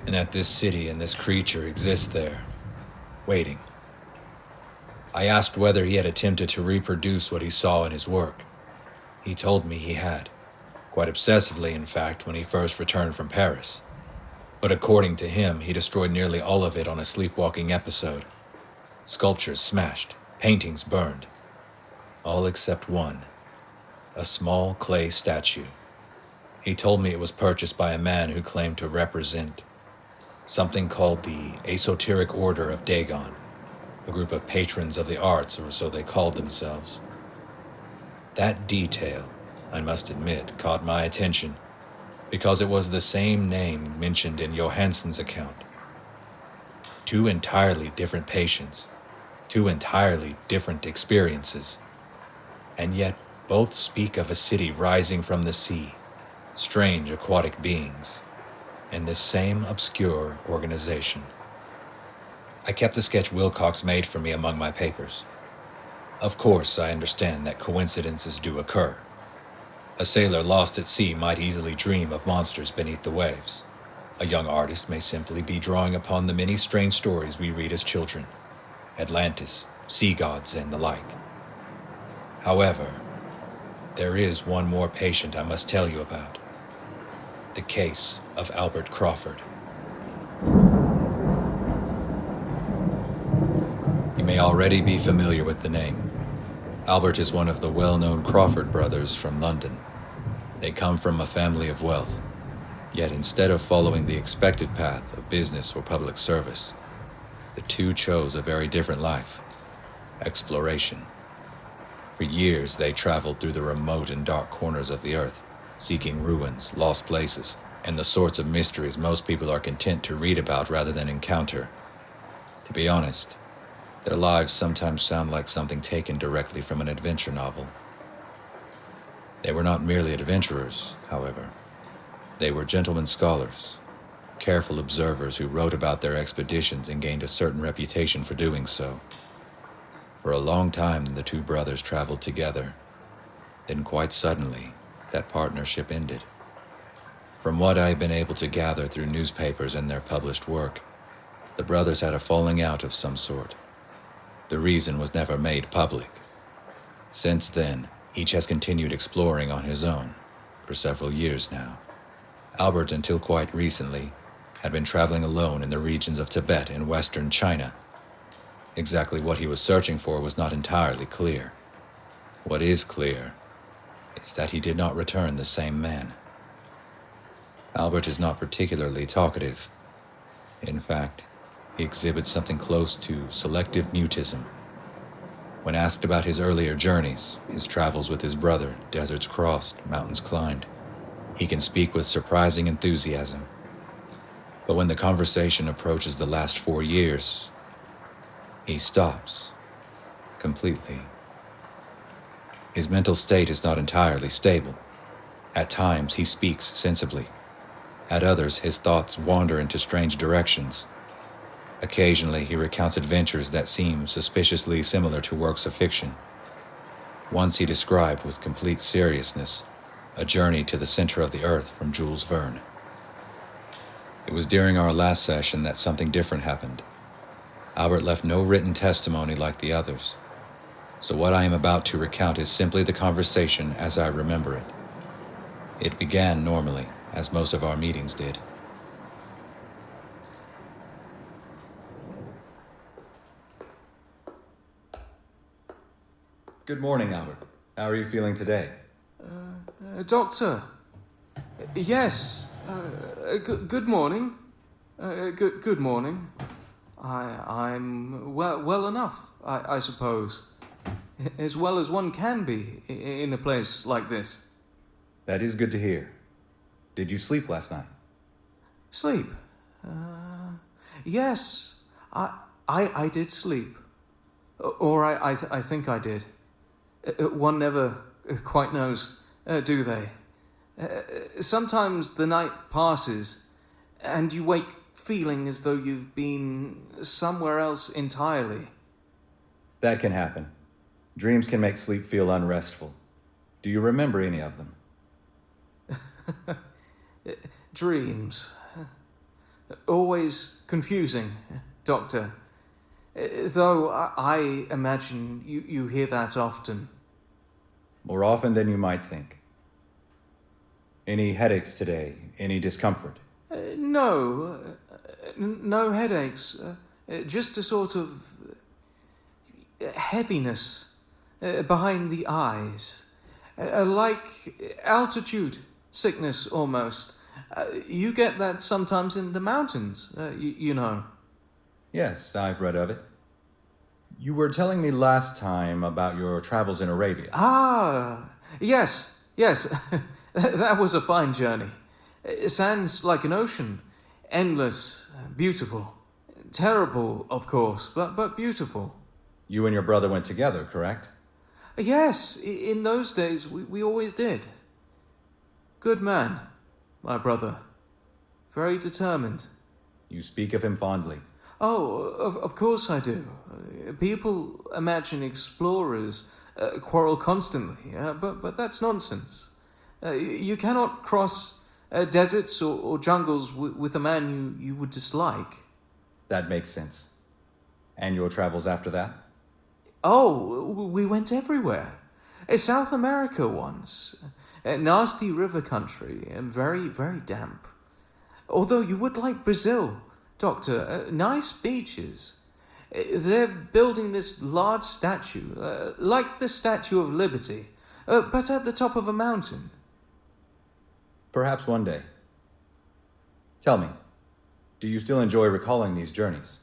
and that this city and this creature exist there, waiting. I asked whether he had attempted to reproduce what he saw in his work. He told me he had, quite obsessively in fact, when he first returned from Paris. But according to him, he destroyed nearly all of it on a sleepwalking episode. Sculptures smashed, paintings burned, all except one, a small clay statue. He told me it was purchased by a man who claimed to represent something called the Esoteric Order of Dagon, a group of patrons of the arts, or so they called themselves. That detail, I must admit, caught my attention, because it was the same name mentioned in Johansen's account. Two entirely different patients, two entirely different experiences, and yet both speak of a city rising from the sea, strange aquatic beings, in this same obscure organization. I kept the sketch Wilcox made for me among my papers. Of course, I understand that coincidences do occur. A sailor lost at sea might easily dream of monsters beneath the waves. A young artist may simply be drawing upon the many strange stories we read as children. Atlantis, sea gods, and the like. However, there is one more patient I must tell you about. The case of Albert Crawford. You may already be familiar with the name. Albert is one of the well-known Crawford brothers from London. They come from a family of wealth, yet instead of following the expected path of business or public service, the two chose a very different life: exploration. For years, they traveled through the remote and dark corners of the earth, seeking ruins, lost places, and the sorts of mysteries most people are content to read about rather than encounter. To be honest, their lives sometimes sound like something taken directly from an adventure novel. They were not merely adventurers, however. They were gentlemen scholars, careful observers who wrote about their expeditions and gained a certain reputation for doing so. For a long time, the two brothers traveled together. Then quite suddenly, that partnership ended. From what I've been able to gather through newspapers and their published work, the brothers had a falling out of some sort. The reason was never made public. Since then, each has continued exploring on his own, for several years now. Albert, until quite recently, had been traveling alone in the regions of Tibet and western China. Exactly what he was searching for was not entirely clear. What is clear is that he did not return the same man. Albert is not particularly talkative. In fact, he exhibits something close to selective mutism. When asked about his earlier journeys, his travels with his brother, deserts crossed, mountains climbed, he can speak with surprising enthusiasm. But when the conversation approaches the last 4 years, he stops completely. His mental state is not entirely stable. At times, he speaks sensibly. At others, his thoughts wander into strange directions. Occasionally, he recounts adventures that seem suspiciously similar to works of fiction. Once he described with complete seriousness a journey to the center of the earth from Jules Verne. It was during our last session that something different happened. Albert left no written testimony like the others, so what I am about to recount is simply the conversation as I remember it. It began normally, as most of our meetings did. Good morning, Albert. How are you feeling today? Doctor. Yes. Good morning. Good morning. I'm well enough, I suppose. As well as one can be in a place like this. That is good to hear. Did you sleep last night? Sleep? Yes. I did sleep. Or I think I did. One never quite knows, do they? Sometimes the night passes, and you wake feeling as though you've been somewhere else entirely. That can happen. Dreams can make sleep feel unrestful. Do you remember any of them? Dreams. Always confusing, Doctor. Though I imagine you hear that often. More often than you might think. Any headaches today? Any discomfort? No. No headaches. Just a sort of heaviness behind the eyes. Like altitude sickness almost. You get that sometimes in the mountains, you know. Yes, I've read of it. You were telling me last time about your travels in Arabia. Ah, yes. That was a fine journey. It sounds like an ocean. Endless, beautiful. Terrible, of course, but beautiful. You and your brother went together, correct? Yes, in those days we always did. Good man, my brother. very determined. You speak of him fondly. Oh, of course I do. People imagine explorers quarrel constantly, but that's nonsense. You cannot cross deserts or jungles with a man you would dislike. That makes sense. And your travels after that? Oh, we went everywhere. South America once. Nasty river country, and very, very damp. Although you would like Brazil, Doctor. Nice beaches. They're building this large statue, like the Statue of Liberty, but at the top of a mountain. Perhaps one day. Tell me, do you still enjoy recalling these journeys?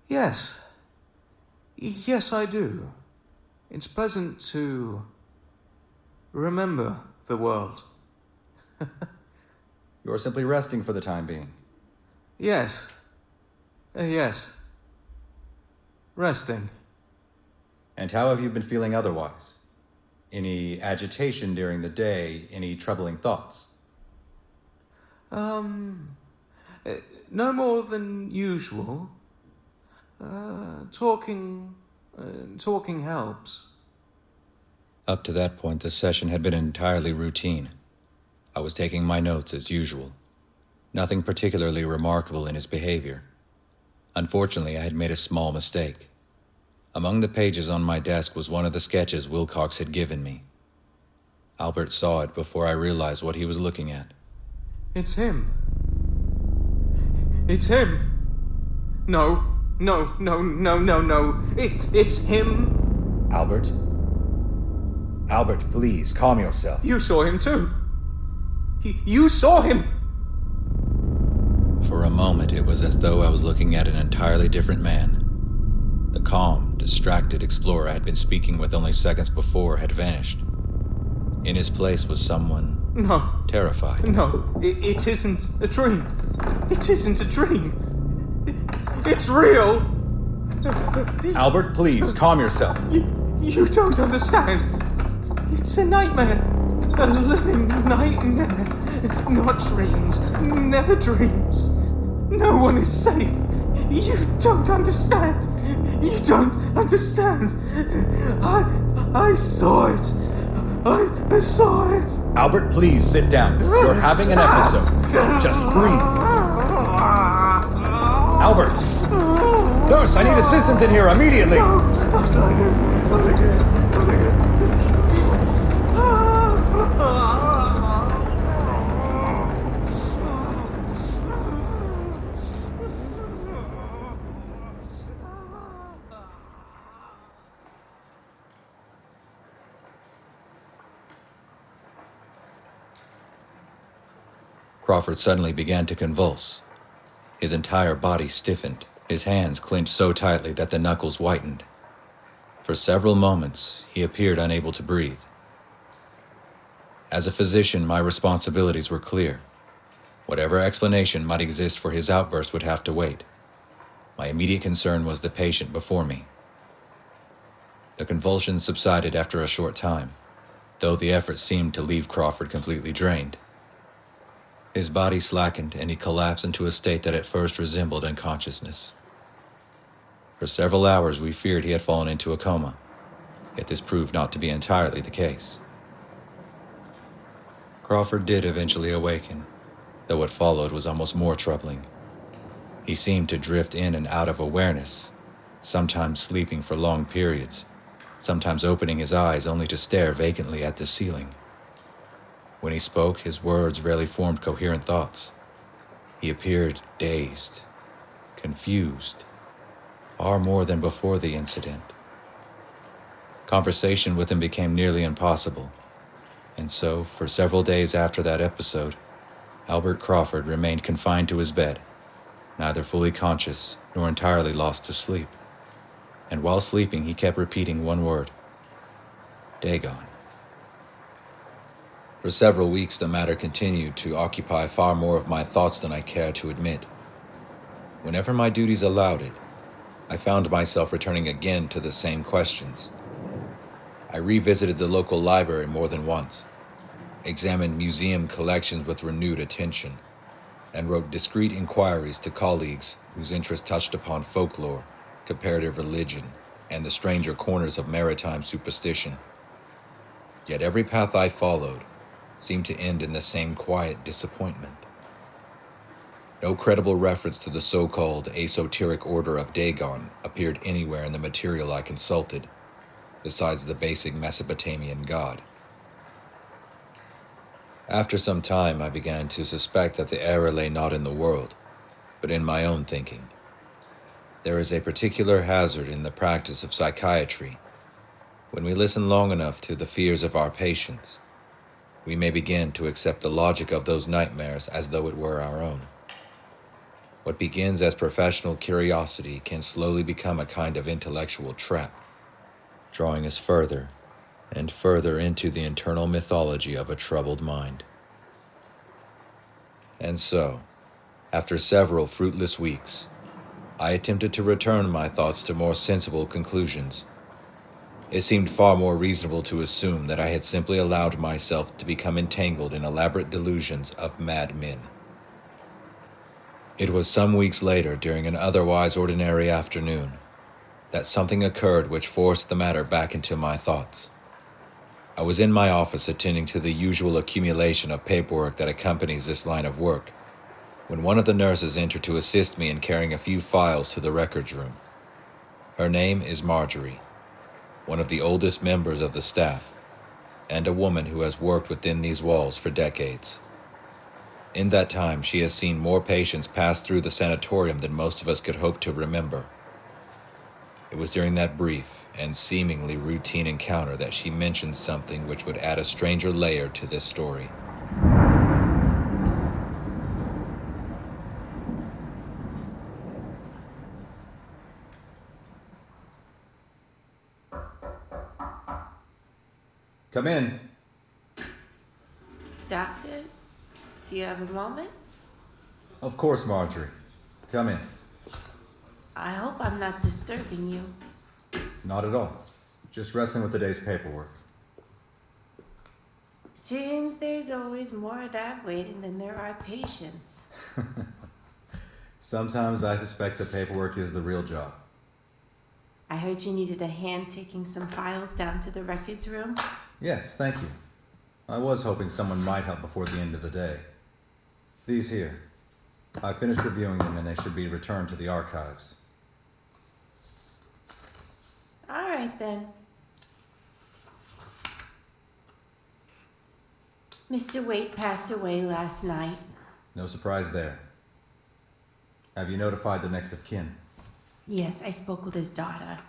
Yes. Yes, I do. It's pleasant to remember the world. You are simply resting for the time being. Yes. Yes. Resting. And how have you been feeling otherwise? Any agitation during the day? Any troubling thoughts? No more than usual. Talking helps. Up to that point, the session had been entirely routine. I was taking my notes as usual. Nothing particularly remarkable in his behavior. Unfortunately, I had made a small mistake. Among the pages on my desk was one of the sketches Wilcox had given me. Albert saw it before I realized what he was looking at. It's him. It's him. No. It's him. Albert? Albert, please, calm yourself. You saw him too. You saw him. For a moment, it was as though I was looking at an entirely different man. The calm, distracted explorer I had been speaking with only seconds before had vanished. In his place was someone... No. Terrified. No, it isn't a dream. It isn't a dream. It's real. Albert, please, calm yourself. You don't understand. It's a nightmare. A living nightmare. Not dreams. Never dreams. No one is safe. You don't understand. You don't understand. I saw it. I saw it. Albert, please sit down. You're having an episode. Just breathe. Albert! Nurse, I need assistance in here immediately! No, not like this. Not again. Not again. Crawford suddenly began to convulse. His entire body stiffened, his hands clenched so tightly that the knuckles whitened. For several moments, he appeared unable to breathe. As a physician, my responsibilities were clear. Whatever explanation might exist for his outburst would have to wait. My immediate concern was the patient before me. The convulsions subsided after a short time, though the effort seemed to leave Crawford completely drained. His body slackened and he collapsed into a state that at first resembled unconsciousness. For several hours we feared he had fallen into a coma, yet this proved not to be entirely the case. Crawford did eventually awaken, though what followed was almost more troubling. He seemed to drift in and out of awareness, sometimes sleeping for long periods, sometimes opening his eyes only to stare vacantly at the ceiling. When he spoke, his words rarely formed coherent thoughts. He appeared dazed, confused, far more than before the incident. Conversation with him became nearly impossible, and so, for several days after that episode, Albert Crawford remained confined to his bed, neither fully conscious nor entirely lost to sleep. And while sleeping, he kept repeating one word: Dagon. For several weeks, the matter continued to occupy far more of my thoughts than I cared to admit. Whenever my duties allowed it, I found myself returning again to the same questions. I revisited the local library more than once, examined museum collections with renewed attention, and wrote discreet inquiries to colleagues whose interest touched upon folklore, comparative religion, and the stranger corners of maritime superstition. Yet every path I followed seemed to end in the same quiet disappointment. No credible reference to the so-called esoteric order of Dagon appeared anywhere in the material I consulted, besides the basic Mesopotamian god. After some time, I began to suspect that the error lay not in the world, but in my own thinking. There is a particular hazard in the practice of psychiatry. When we listen long enough to the fears of our patients, we may begin to accept the logic of those nightmares as though it were our own. What begins as professional curiosity can slowly become a kind of intellectual trap, drawing us further and further into the internal mythology of a troubled mind. And so, after several fruitless weeks, I attempted to return my thoughts to more sensible conclusions. It seemed far more reasonable to assume that I had simply allowed myself to become entangled in elaborate delusions of madmen. It was some weeks later, during an otherwise ordinary afternoon, that something occurred which forced the matter back into my thoughts. I was in my office attending to the usual accumulation of paperwork that accompanies this line of work, when one of the nurses entered to assist me in carrying a few files to the records room. Her name is Marjorie, one of the oldest members of the staff, and a woman who has worked within these walls for decades. In that time, she has seen more patients pass through the sanatorium than most of us could hope to remember. It was during that brief and seemingly routine encounter that she mentioned something which would add a stranger layer to this story. Come in. Doctor, do you have a moment? Of course, Marjorie. Come in. I hope I'm not disturbing you. Not at all. Just wrestling with the day's paperwork. Seems there's always more of that waiting than there are patients. Sometimes I suspect the paperwork is the real job. I heard you needed a hand taking some files down to the records room. Yes, thank you. I was hoping someone might help before the end of the day. These here. I finished reviewing them and they should be returned to the archives. All right, then. Mr. Waite passed away last night. No surprise there. Have you notified the next of kin? Yes, I spoke with his daughter.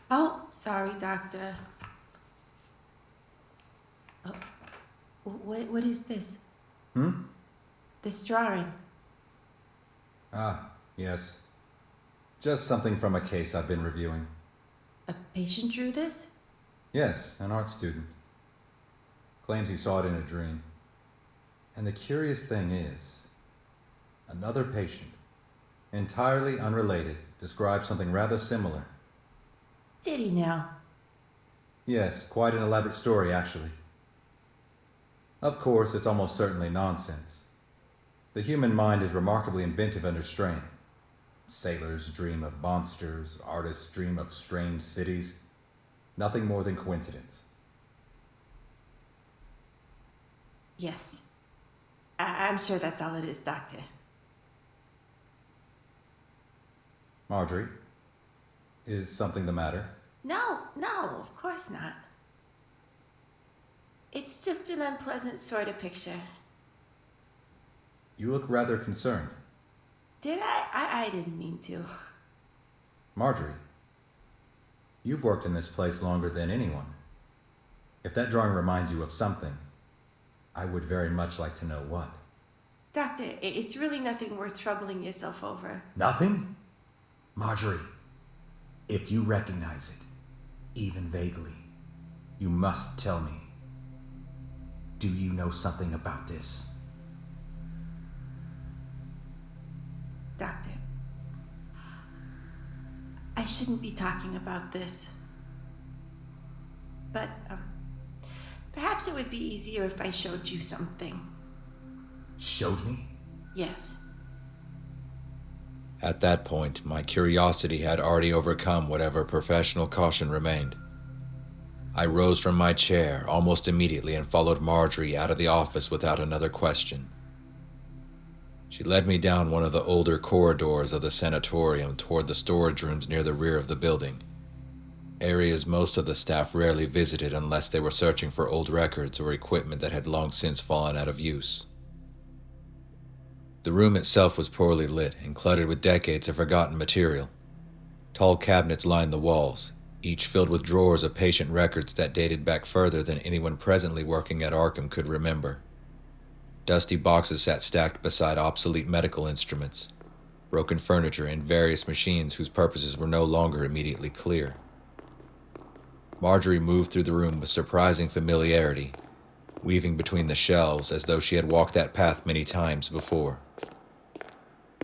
Oh, sorry, Doctor. Oh, what is this? This drawing. Ah, yes. Just something from a case I've been reviewing. A patient drew this? Yes, an art student. Claims he saw it in a dream. And the curious thing is, another patient, entirely unrelated, described something rather similar. Did he now? Yes, quite an elaborate story, actually. Of course, it's almost certainly nonsense. The human mind is remarkably inventive under strain. Sailors dream of monsters, artists dream of strange cities. Nothing more than coincidence. Yes. I'm sure that's all it is, Doctor. Marjorie, is something the matter? No, of course not. It's just an unpleasant sort of picture. You look rather concerned. Did I? I didn't mean to. Marjorie, you've worked in this place longer than anyone. If that drawing reminds you of something, I would very much like to know what. Doctor, it's really nothing worth troubling yourself over. Nothing? Marjorie, if you recognize it, even vaguely, you must tell me. Do you know something about this? Doctor, I shouldn't be talking about this. But perhaps it would be easier if I showed you something. Showed me? Yes. At that point, my curiosity had already overcome whatever professional caution remained. I rose from my chair almost immediately and followed Marjorie out of the office without another question. She led me down one of the older corridors of the sanatorium toward the storage rooms near the rear of the building, areas most of the staff rarely visited unless they were searching for old records or equipment that had long since fallen out of use. The room itself was poorly lit and cluttered with decades of forgotten material. Tall cabinets lined the walls, each filled with drawers of patient records that dated back further than anyone presently working at Arkham could remember. Dusty boxes sat stacked beside obsolete medical instruments, broken furniture, and various machines whose purposes were no longer immediately clear. Marjorie moved through the room with surprising familiarity, weaving between the shelves as though she had walked that path many times before.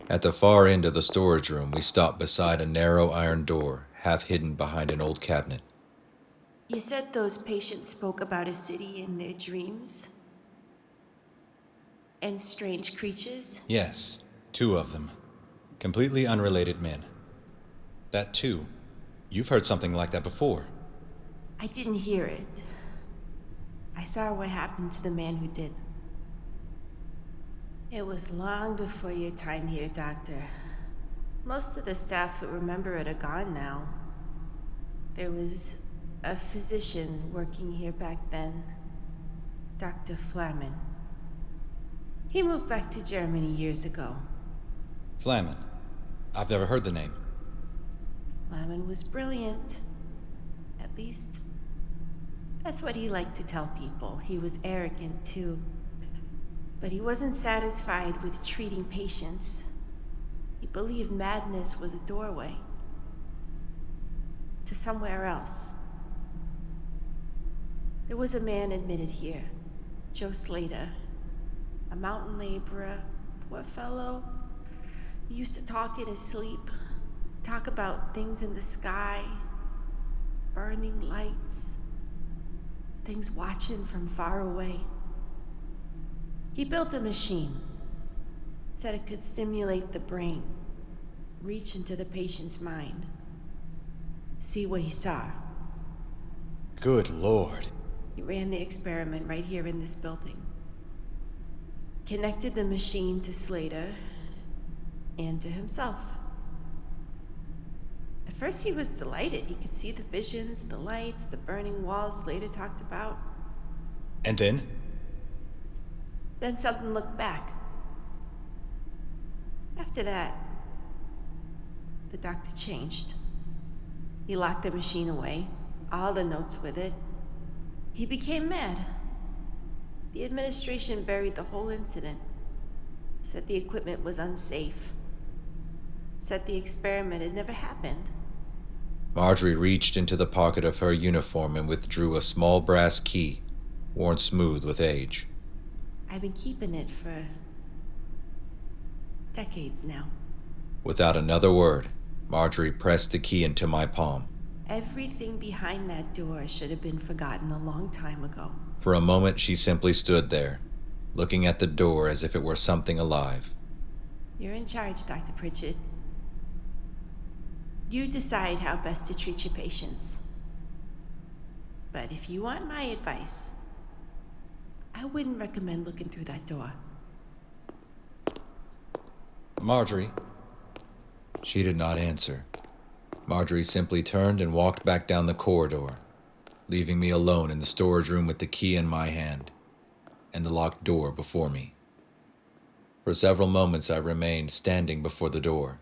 At the far end of the storage room, we stopped beside a narrow iron door, half hidden behind an old cabinet. You said those patients spoke about a city in their dreams? And strange creatures? Yes, 2 of them. Completely unrelated men. That too. You've heard something like that before. I didn't hear it. I saw what happened to the man who did. It was long before your time here, Doctor. Most of the staff who remember it are gone now. There was a physician working here back then, Dr. Flamen. He moved back to Germany years ago. Flamen. I've never heard the name. Flamen was brilliant. At least, that's what he liked to tell people. He was arrogant, too. But he wasn't satisfied with treating patients. He believed madness was a doorway to somewhere else. There was a man admitted here, Joe Slater, a mountain laborer, poor fellow. He used to talk in his sleep, talk about things in the sky, burning lights, things watching from far away. He built a machine, said it could stimulate the brain, reach into the patient's mind, see what he saw. Good Lord. He ran the experiment right here in this building. Connected the machine to Slater and to himself. At first he was delighted. He could see the visions, the lights, the burning walls Slater talked about. And then? Then something looked back. After that, the doctor changed. He locked the machine away, all the notes with it. He became mad. The administration buried the whole incident. Said the equipment was unsafe. Said the experiment had never happened. Marjorie reached into the pocket of her uniform and withdrew a small brass key, worn smooth with age. I've been keeping it for decades now. Without another word, Marjorie pressed the key into my palm. Everything behind that door should have been forgotten a long time ago. For a moment, she simply stood there, looking at the door as if it were something alive. You're in charge, Dr. Pritchard. You decide how best to treat your patients. But if you want my advice, I wouldn't recommend looking through that door. Marjorie. She did not answer. Marjorie simply turned and walked back down the corridor, leaving me alone in the storage room with the key in my hand and the locked door before me. For several moments I remained standing before the door,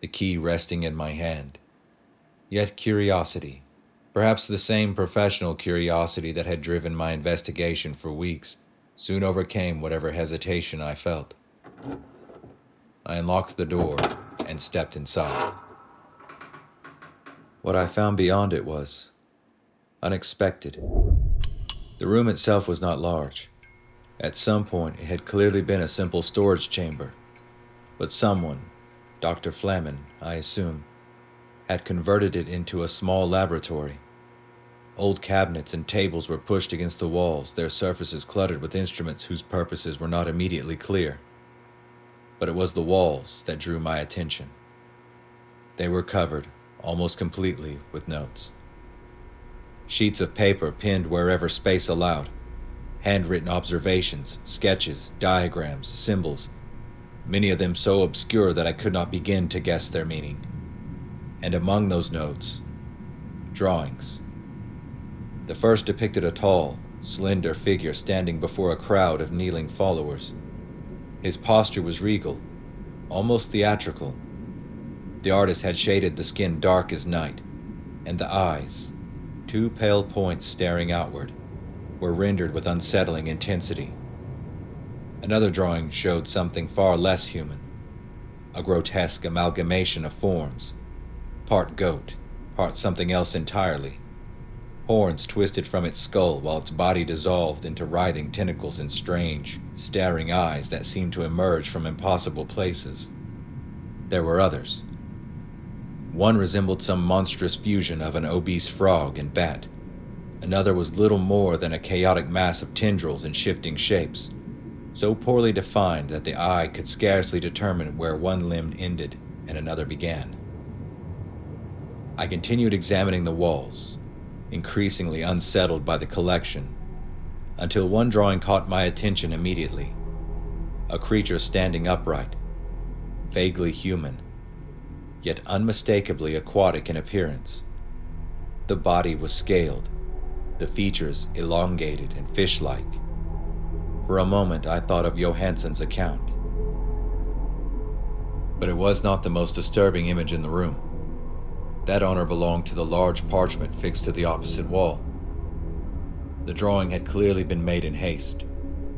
the key resting in my hand. Yet curiosity, perhaps the same professional curiosity that had driven my investigation for weeks, soon overcame whatever hesitation I felt. I unlocked the door and stepped inside. What I found beyond it was unexpected. The room itself was not large. At some point, it had clearly been a simple storage chamber, but someone, Dr. Flamen, I assume, had converted it into a small laboratory. Old cabinets and tables were pushed against the walls, their surfaces cluttered with instruments whose purposes were not immediately clear. But it was the walls that drew my attention. They were covered, almost completely, with notes. Sheets of paper pinned wherever space allowed, handwritten observations, sketches, diagrams, symbols, many of them so obscure that I could not begin to guess their meaning. And among those notes, drawings. The first depicted a tall, slender figure standing before a crowd of kneeling followers. His posture was regal, almost theatrical. The artist had shaded the skin dark as night, and the eyes, two pale points staring outward, were rendered with unsettling intensity. Another drawing showed something far less human, a grotesque amalgamation of forms, part goat, part something else entirely. Horns twisted from its skull while its body dissolved into writhing tentacles and strange, staring eyes that seemed to emerge from impossible places. There were others. One resembled some monstrous fusion of an obese frog and bat. Another was little more than a chaotic mass of tendrils and shifting shapes, so poorly defined that the eye could scarcely determine where one limb ended and another began. I continued examining the walls, increasingly unsettled by the collection, until one drawing caught my attention immediately. A creature standing upright, vaguely human, yet unmistakably aquatic in appearance. The body was scaled, the features elongated and fish-like. For a moment I thought of Johansson's account. But it was not the most disturbing image in the room. That honor belonged to the large parchment fixed to the opposite wall. The drawing had clearly been made in haste,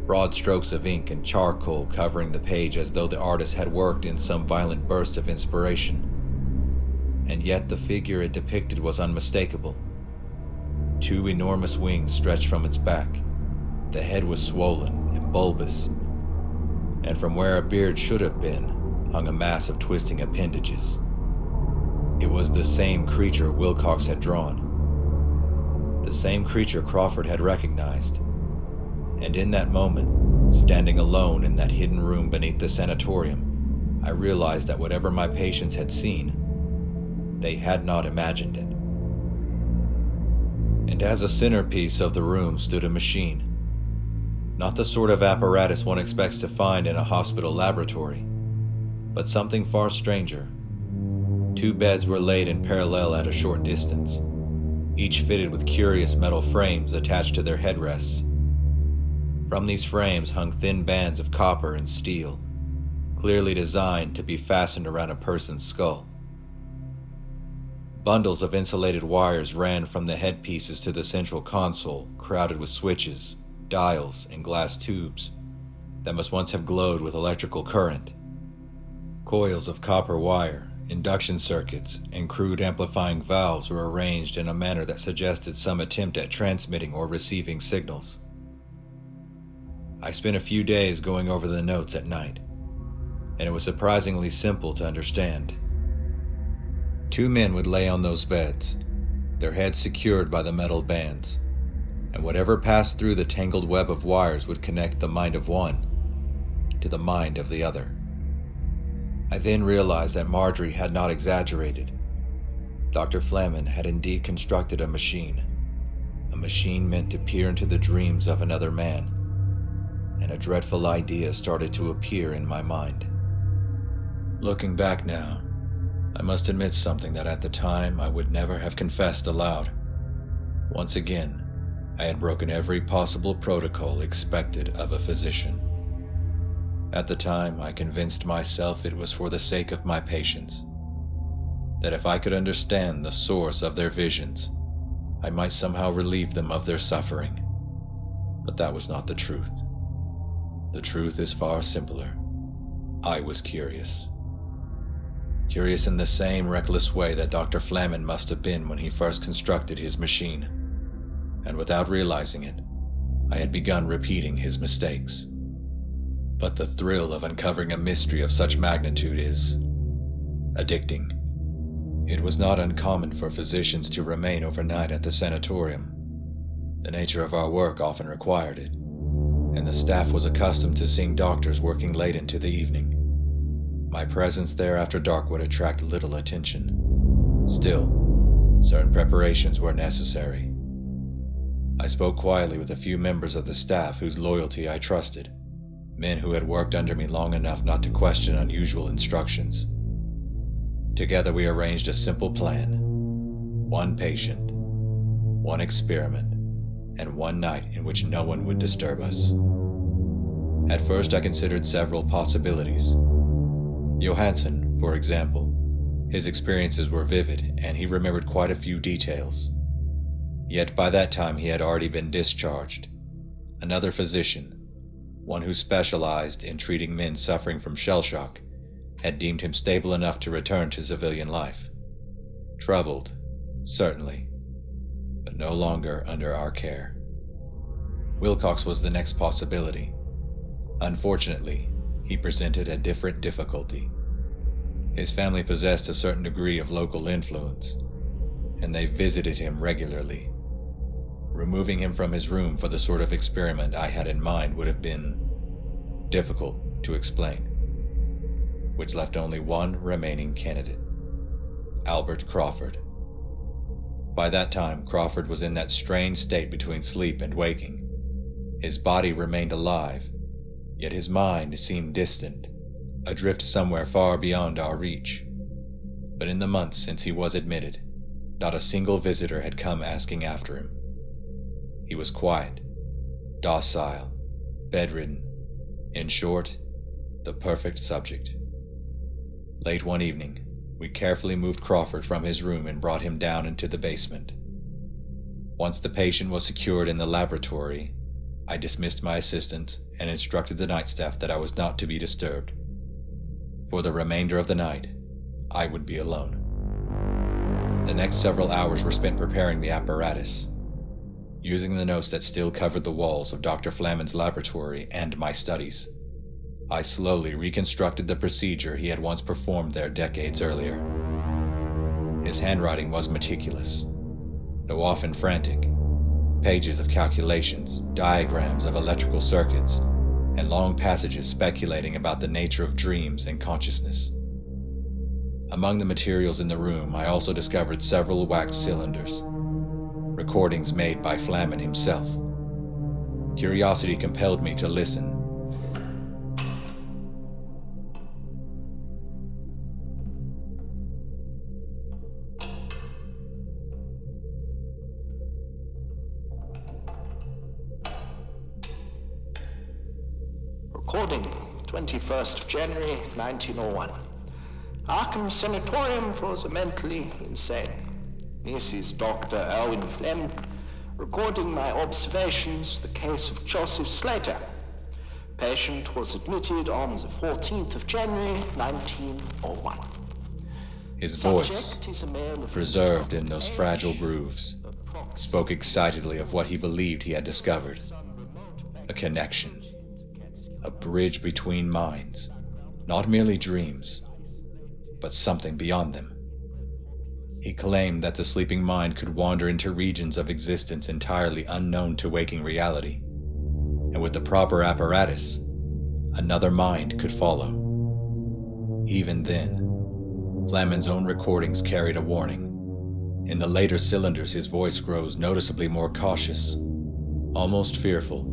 broad strokes of ink and charcoal covering the page as though the artist had worked in some violent burst of inspiration. And yet the figure it depicted was unmistakable. Two enormous wings stretched from its back. The head was swollen and bulbous, and from where a beard should have been hung a mass of twisting appendages. It was the same creature Wilcox had drawn, the same creature Crawford had recognized. And in that moment, standing alone in that hidden room beneath the sanatorium, I realized that whatever my patients had seen, they had not imagined it. And as a centerpiece of the room stood a machine. Not the sort of apparatus one expects to find in a hospital laboratory, but something far stranger. Two beds were laid in parallel at a short distance, each fitted with curious metal frames attached to their headrests. From these frames hung thin bands of copper and steel, clearly designed to be fastened around a person's skull. Bundles of insulated wires ran from the headpieces to the central console, crowded with switches, dials, and glass tubes that must once have glowed with electrical current. Coils of copper wire, induction circuits, and crude amplifying valves were arranged in a manner that suggested some attempt at transmitting or receiving signals. I spent a few days going over the notes at night, and it was surprisingly simple to understand. Two men would lay on those beds, their heads secured by the metal bands, and whatever passed through the tangled web of wires would connect the mind of one to the mind of the other. I then realized that Marjorie had not exaggerated. Dr. Flamen had indeed constructed a machine meant to peer into the dreams of another man, and a dreadful idea started to appear in my mind. Looking back now, I must admit something that at the time I would never have confessed aloud. Once again, I had broken every possible protocol expected of a physician. At the time, I convinced myself it was for the sake of my patients, that if I could understand the source of their visions, I might somehow relieve them of their suffering. But that was not the truth. The truth is far simpler. I was curious. Curious in the same reckless way that Dr. Flamen must have been when he first constructed his machine. And without realizing it, I had begun repeating his mistakes. But the thrill of uncovering a mystery of such magnitude is addicting. It was not uncommon for physicians to remain overnight at the sanatorium. The nature of our work often required it, and the staff was accustomed to seeing doctors working late into the evening. My presence there after dark would attract little attention. Still, certain preparations were necessary. I spoke quietly with a few members of the staff whose loyalty I trusted, men who had worked under me long enough not to question unusual instructions. Together we arranged a simple plan: one patient, one experiment, and one night in which no one would disturb us. At first I considered several possibilities. Johansson, for example. His experiences were vivid, and he remembered quite a few details. Yet by that time he had already been discharged. Another physician, one who specialized in treating men suffering from shell shock, had deemed him stable enough to return to civilian life. Troubled, certainly, but no longer under our care. Wilcox was the next possibility. Unfortunately, he presented a different difficulty. His family possessed a certain degree of local influence, and they visited him regularly. Removing him from his room for the sort of experiment I had in mind would have been difficult to explain, which left only one remaining candidate: Albert Crawford. By that time, Crawford was in that strange state between sleep and waking. His body remained alive, yet his mind seemed distant, adrift somewhere far beyond our reach. But in the months since he was admitted, not a single visitor had come asking after him. He was quiet, docile, bedridden, in short, the perfect subject. Late one evening, we carefully moved Crawford from his room and brought him down into the basement. Once the patient was secured in the laboratory, I dismissed my assistant and instructed the night staff that I was not to be disturbed. For the remainder of the night, I would be alone. The next several hours were spent preparing the apparatus. Using the notes that still covered the walls of Dr. Flaman's laboratory and my studies, I slowly reconstructed the procedure he had once performed there decades earlier. His handwriting was meticulous, though often frantic. Pages of calculations, diagrams of electrical circuits, and long passages speculating about the nature of dreams and consciousness. Among the materials in the room, I also discovered several wax cylinders, recordings made by Flaman himself. Curiosity compelled me to listen. Recording, 21st of January, 1901. Arkham Sanatorium for the mentally insane. This is Dr. Erwin Flem, recording my observations, the case of Joseph Slater. Patient was admitted on the 14th of January, 1901. His voice, preserved in those fragile grooves, spoke excitedly of what he believed he had discovered. A connection. A bridge between minds, not merely dreams, but something beyond them. He claimed that the sleeping mind could wander into regions of existence entirely unknown to waking reality, and with the proper apparatus, another mind could follow. Even then, Flaman's own recordings carried a warning. In the later cylinders, his voice grows noticeably more cautious, almost fearful.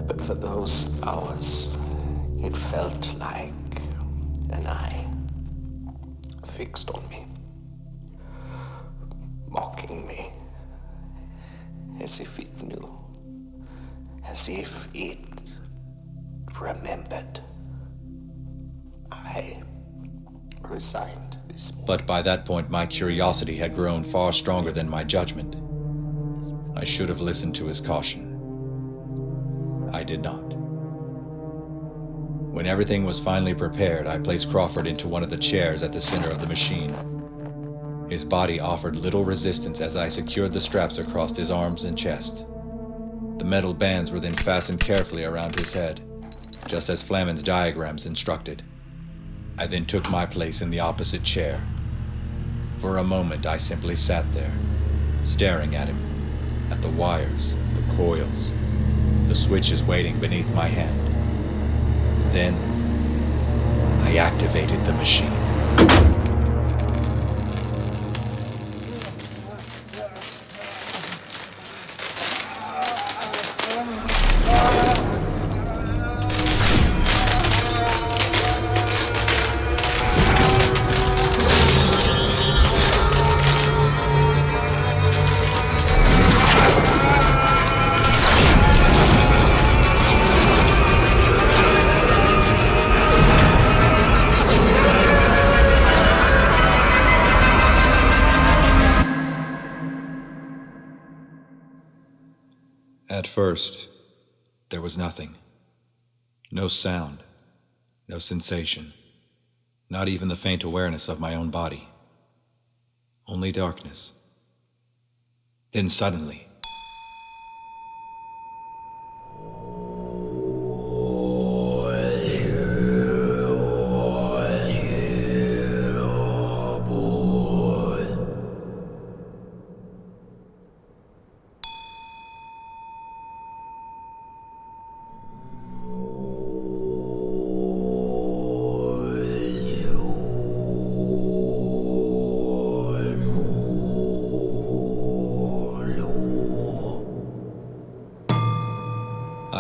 But for those hours, it felt like an eye fixed on me, mocking me, as if it knew, as if it remembered. I resigned this morning. But by that point, my curiosity had grown far stronger than my judgment. I should have listened to his caution. I did not. When everything was finally prepared, I placed Crawford into one of the chairs at the center of the machine. His body offered little resistance as I secured the straps across his arms and chest. The metal bands were then fastened carefully around his head, just as Flaman's diagrams instructed. I then took my place in the opposite chair. For a moment, I simply sat there, staring at him, at the wires, the coils, the switches waiting beneath my hand. Then, I activated the machine. At first, there was nothing. No sound, no sensation, not even the faint awareness of my own body. Only darkness. Then suddenly,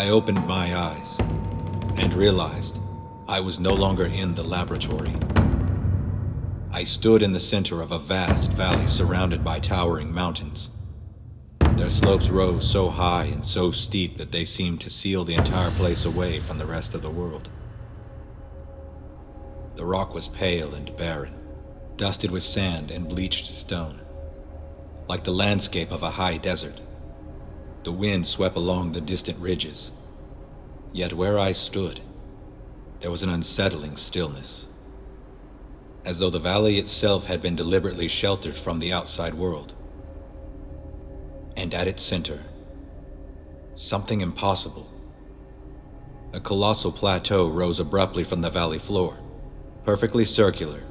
I opened my eyes and realized I was no longer in the laboratory. I stood in the center of a vast valley surrounded by towering mountains. Their slopes rose so high and so steep that they seemed to seal the entire place away from the rest of the world. The rock was pale and barren, dusted with sand and bleached stone, like the landscape of a high desert. The wind swept along the distant ridges. Yet where I stood, there was an unsettling stillness, as though the valley itself had been deliberately sheltered from the outside world. And at its center, something impossible. A colossal plateau rose abruptly from the valley floor, perfectly circular,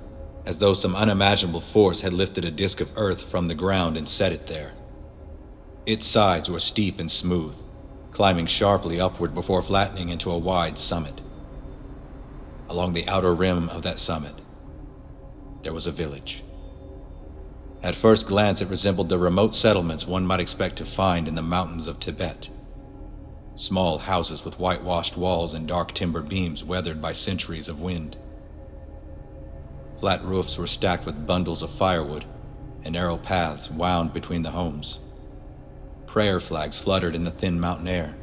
as though some unimaginable force had lifted a disk of earth from the ground and set it there. Its sides were steep and smooth, climbing sharply upward before flattening into a wide summit. Along the outer rim of that summit, there was a village. At first glance, it resembled the remote settlements one might expect to find in the mountains of Tibet. Small houses with whitewashed walls and dark timber beams weathered by centuries of wind. Flat roofs were stacked with bundles of firewood, and narrow paths wound between the homes. Prayer flags fluttered in the thin mountain air.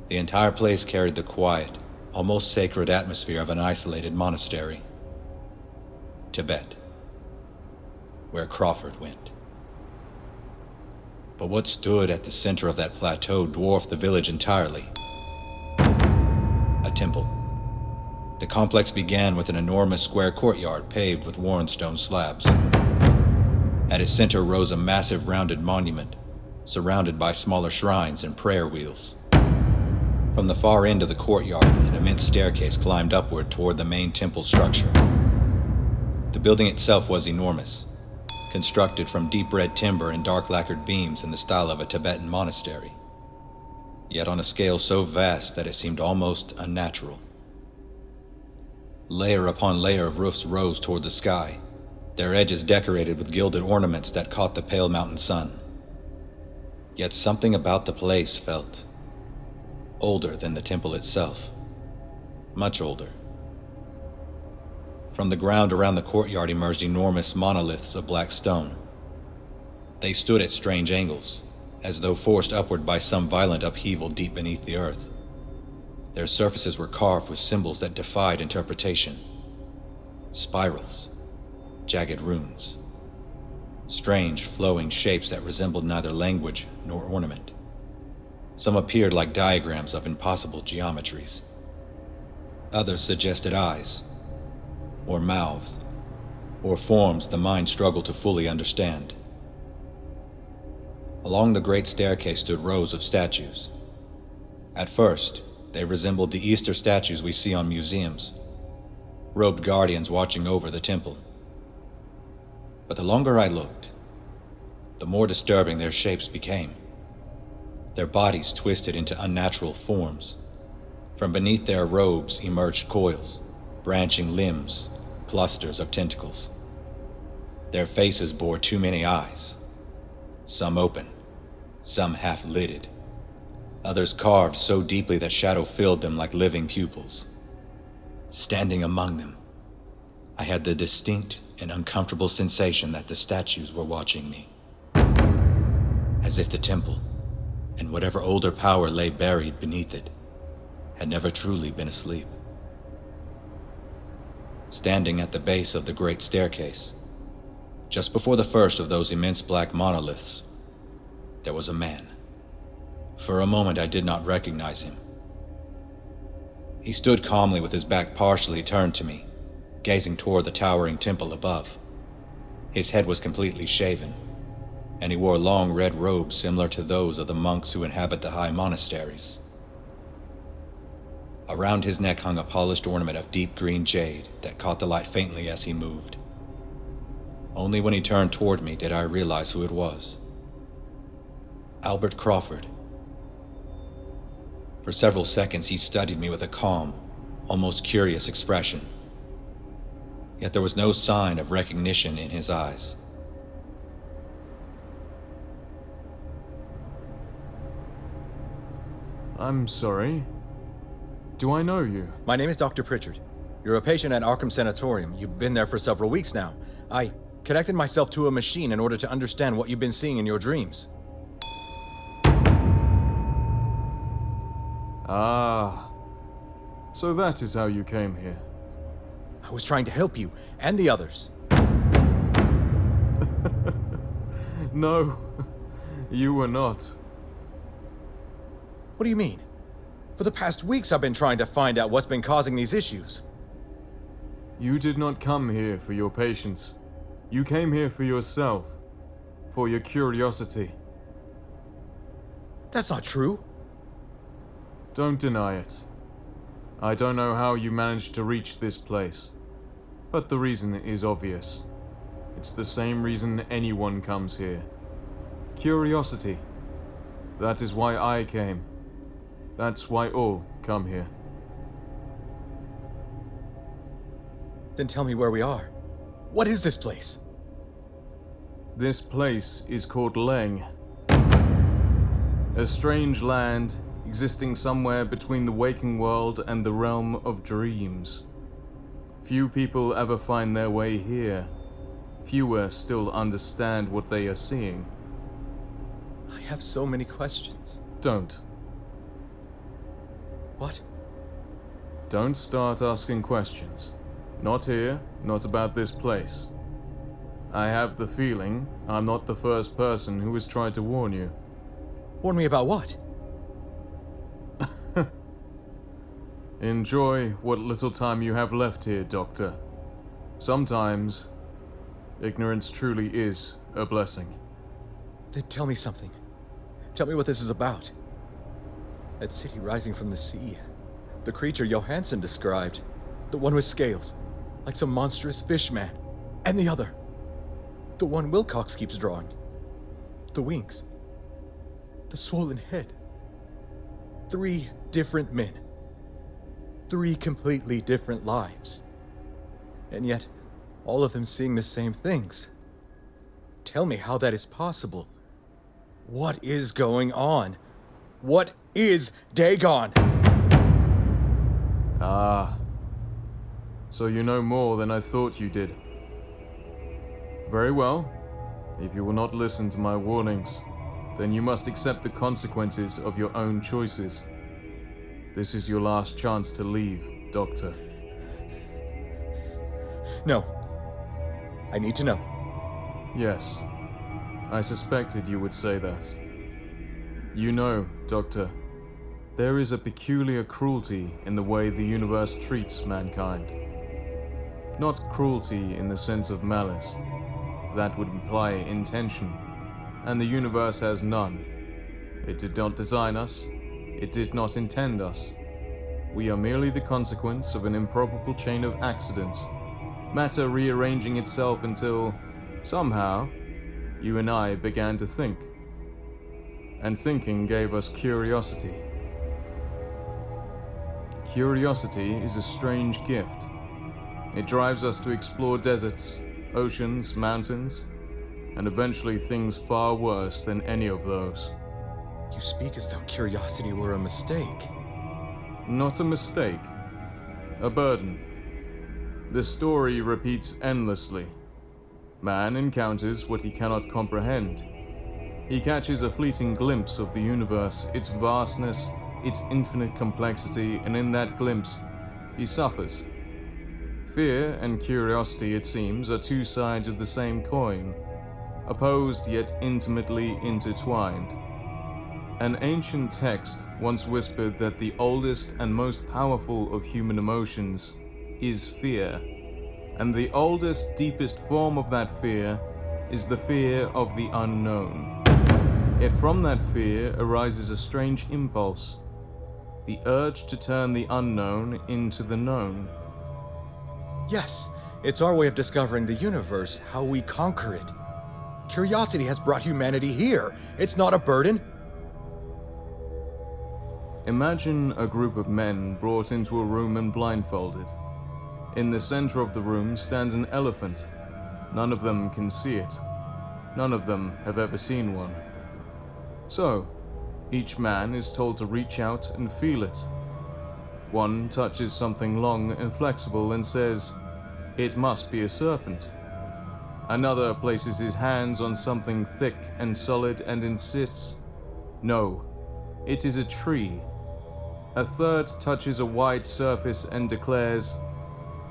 The entire place carried the quiet, almost sacred atmosphere of an isolated monastery. Tibet, where Crawford went. But what stood at the center of that plateau dwarfed the village entirely. A temple. The complex began with an enormous square courtyard paved with worn stone slabs. At its center rose a massive rounded monument, surrounded by smaller shrines and prayer wheels. From the far end of the courtyard, an immense staircase climbed upward toward the main temple structure. The building itself was enormous, constructed from deep red timber and dark lacquered beams in the style of a Tibetan monastery, yet on a scale so vast that it seemed almost unnatural. Layer upon layer of roofs rose toward the sky, their edges decorated with gilded ornaments that caught the pale mountain sun. Yet something about the place felt older than the temple itself, much older. From the ground around the courtyard emerged enormous monoliths of black stone. They stood at strange angles, as though forced upward by some violent upheaval deep beneath the earth. Their surfaces were carved with symbols that defied interpretation. Spirals, jagged runes, strange flowing shapes that resembled neither language nor ornament. Some appeared like diagrams of impossible geometries. Others suggested eyes, or mouths, or forms the mind struggled to fully understand. Along the great staircase stood rows of statues. At first, they resembled the Easter statues we see on museums, robed guardians watching over the temple. But the longer I looked, the more disturbing their shapes became. Their bodies twisted into unnatural forms. From beneath their robes emerged coils, branching limbs, clusters of tentacles. Their faces bore too many eyes, some open, some half-lidded, others carved so deeply that shadow filled them like living pupils. Standing among them, I had the distinct and uncomfortable sensation that the statues were watching me. As if the temple, and whatever older power lay buried beneath it, had never truly been asleep. Standing at the base of the great staircase, just before the first of those immense black monoliths, there was a man. For a moment I did not recognize him. He stood calmly with his back partially turned to me, gazing toward the towering temple above. His head was completely shaven, and he wore long red robes similar to those of the monks who inhabit the high monasteries. Around his neck hung a polished ornament of deep green jade that caught the light faintly as he moved. Only when he turned toward me did I realize who it was. Albert Crawford. For several seconds he studied me with a calm, almost curious expression. Yet there was no sign of recognition in his eyes. I'm sorry. Do I know you? My name is Dr. Pritchard. You're a patient at Arkham Sanatorium. You've been there for several weeks now. I connected myself to a machine in order to understand what you've been seeing in your dreams. Ah. So that is how you came here. I was trying to help you, and the others. No, you were not. What do you mean? For the past weeks I've been trying to find out what's been causing these issues. You did not come here for your patients. You came here for yourself. For your curiosity. That's not true. Don't deny it. I don't know how you managed to reach this place, but the reason is obvious. It's the same reason anyone comes here. Curiosity. That is why I came. That's why all come here. Then tell me where we are. What is this place? This place is called Leng. A strange land existing somewhere between the waking world and the realm of dreams. Few people ever find their way here. Fewer still understand what they are seeing. I have so many questions. Don't. What? Don't start asking questions. Not here, not about this place. I have the feeling I'm not the first person who has tried to warn you. Warn me about what? Enjoy what little time you have left here, Doctor. Sometimes, ignorance truly is a blessing. Then tell me something. Tell me what this is about. That city rising from the sea. The creature Johansson described. The one with scales, like some monstrous fish man. And the other. The one Wilcox keeps drawing. The wings. The swollen head. 3 different men. 3 completely different lives. And yet, all of them seeing the same things. Tell me how that is possible. What is going on? What is Dagon? Ah. So you know more than I thought you did. Very well. If you will not listen to my warnings, then you must accept the consequences of your own choices. This is your last chance to leave, Doctor. No. I need to know. Yes. I suspected you would say that. You know, Doctor, there is a peculiar cruelty in the way the universe treats mankind. Not cruelty in the sense of malice. That would imply intention, and the universe has none. It did not design us. It did not intend us. We are merely the consequence of an improbable chain of accidents, matter rearranging itself until Somehow, you and I began to think. And thinking gave us curiosity. Curiosity is a strange gift. It drives us to explore deserts, oceans, mountains, and eventually things far worse than any of those. You speak as though curiosity were a mistake. Not a mistake. A burden. The story repeats endlessly. Man encounters what he cannot comprehend. He catches a fleeting glimpse of the universe, its vastness, its infinite complexity, and in that glimpse, he suffers. Fear and curiosity, it seems, are two sides of the same coin, opposed yet intimately intertwined. An ancient text once whispered that the oldest and most powerful of human emotions is fear, and the oldest, deepest form of that fear is the fear of the unknown. Yet from that fear arises a strange impulse, the urge to turn the unknown into the known. Yes, it's our way of discovering the universe, how we conquer it. Curiosity has brought humanity here. It's not a burden. Imagine a group of men brought into a room and blindfolded. In the center of the room stands an elephant. None of them can see it. None of them have ever seen one. So, each man is told to reach out and feel it. One touches something long and flexible and says, "It must be a serpent." Another places his hands on something thick and solid and insists, "No, it is a tree." A third touches a white surface and declares,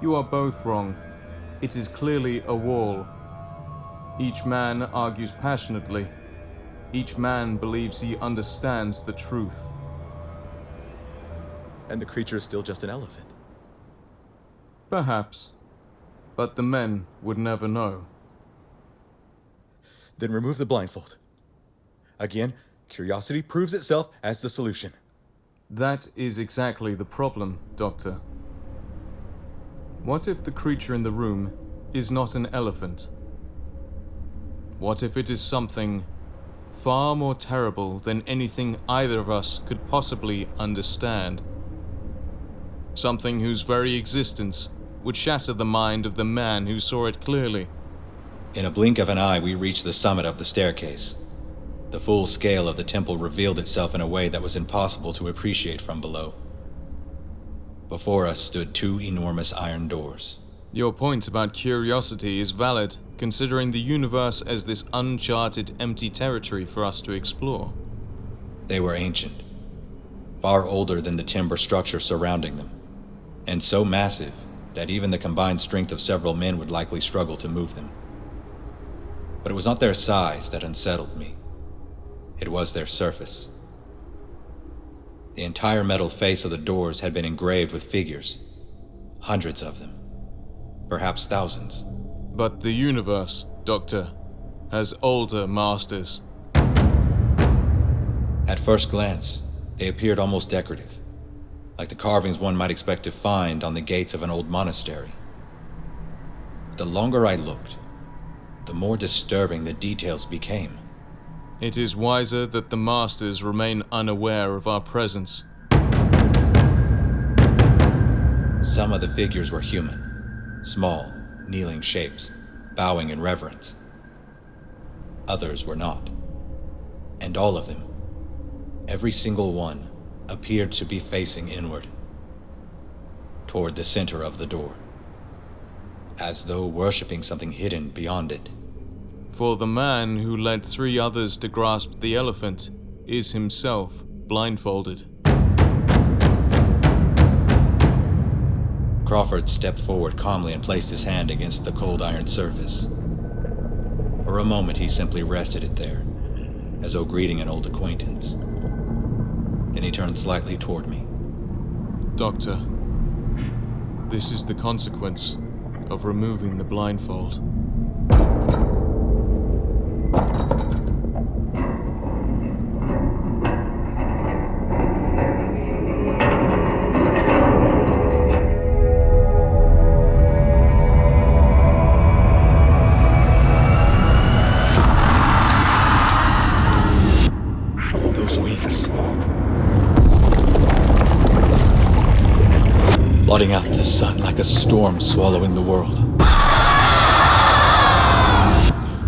"You are both wrong. It is clearly a wall." Each man argues passionately. Each man believes he understands the truth. And the creature is still just an elephant. Perhaps. But the men would never know. Then remove the blindfold. Again, curiosity proves itself as the solution. That is exactly the problem, Doctor. What if the creature in the room is not an elephant? What if it is something far more terrible than anything either of us could possibly understand? Something whose very existence would shatter the mind of the man who saw it clearly. In a blink of an eye, we reached the summit of the staircase. The full scale of the temple revealed itself in a way that was impossible to appreciate from below. Before us stood two enormous iron doors. Your point about curiosity is valid, considering the universe as this uncharted, empty territory for us to explore. They were ancient, far older than the timber structure surrounding them, and so massive that even the combined strength of several men would likely struggle to move them. But it was not their size that unsettled me. It was their surface. The entire metal face of the doors had been engraved with figures, hundreds of them, perhaps thousands. But the universe, Doctor, has older masters. At first glance, they appeared almost decorative, like the carvings one might expect to find on the gates of an old monastery. The longer I looked, the more disturbing the details became. It is wiser that the masters remain unaware of our presence. Some of the figures were human, small, kneeling shapes, bowing in reverence. Others were not. And all of them, every single one, appeared to be facing inward, toward the center of the door, as though worshipping something hidden beyond it. For the man who led three others to grasp the elephant is himself blindfolded. Crawford stepped forward calmly and placed his hand against the cold iron surface. For a moment, he simply rested it there, as though greeting an old acquaintance. Then he turned slightly toward me. Doctor, this is the consequence of removing the blindfold. blotting out the sun like a storm swallowing the world.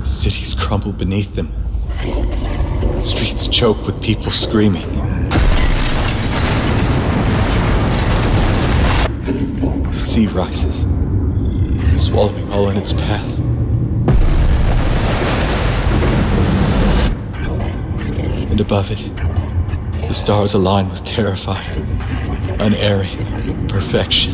Cities crumble beneath them. Streets choke with people screaming. The sea rises, swallowing all in its path. And above it, the stars align with terrifying, unerring perfection.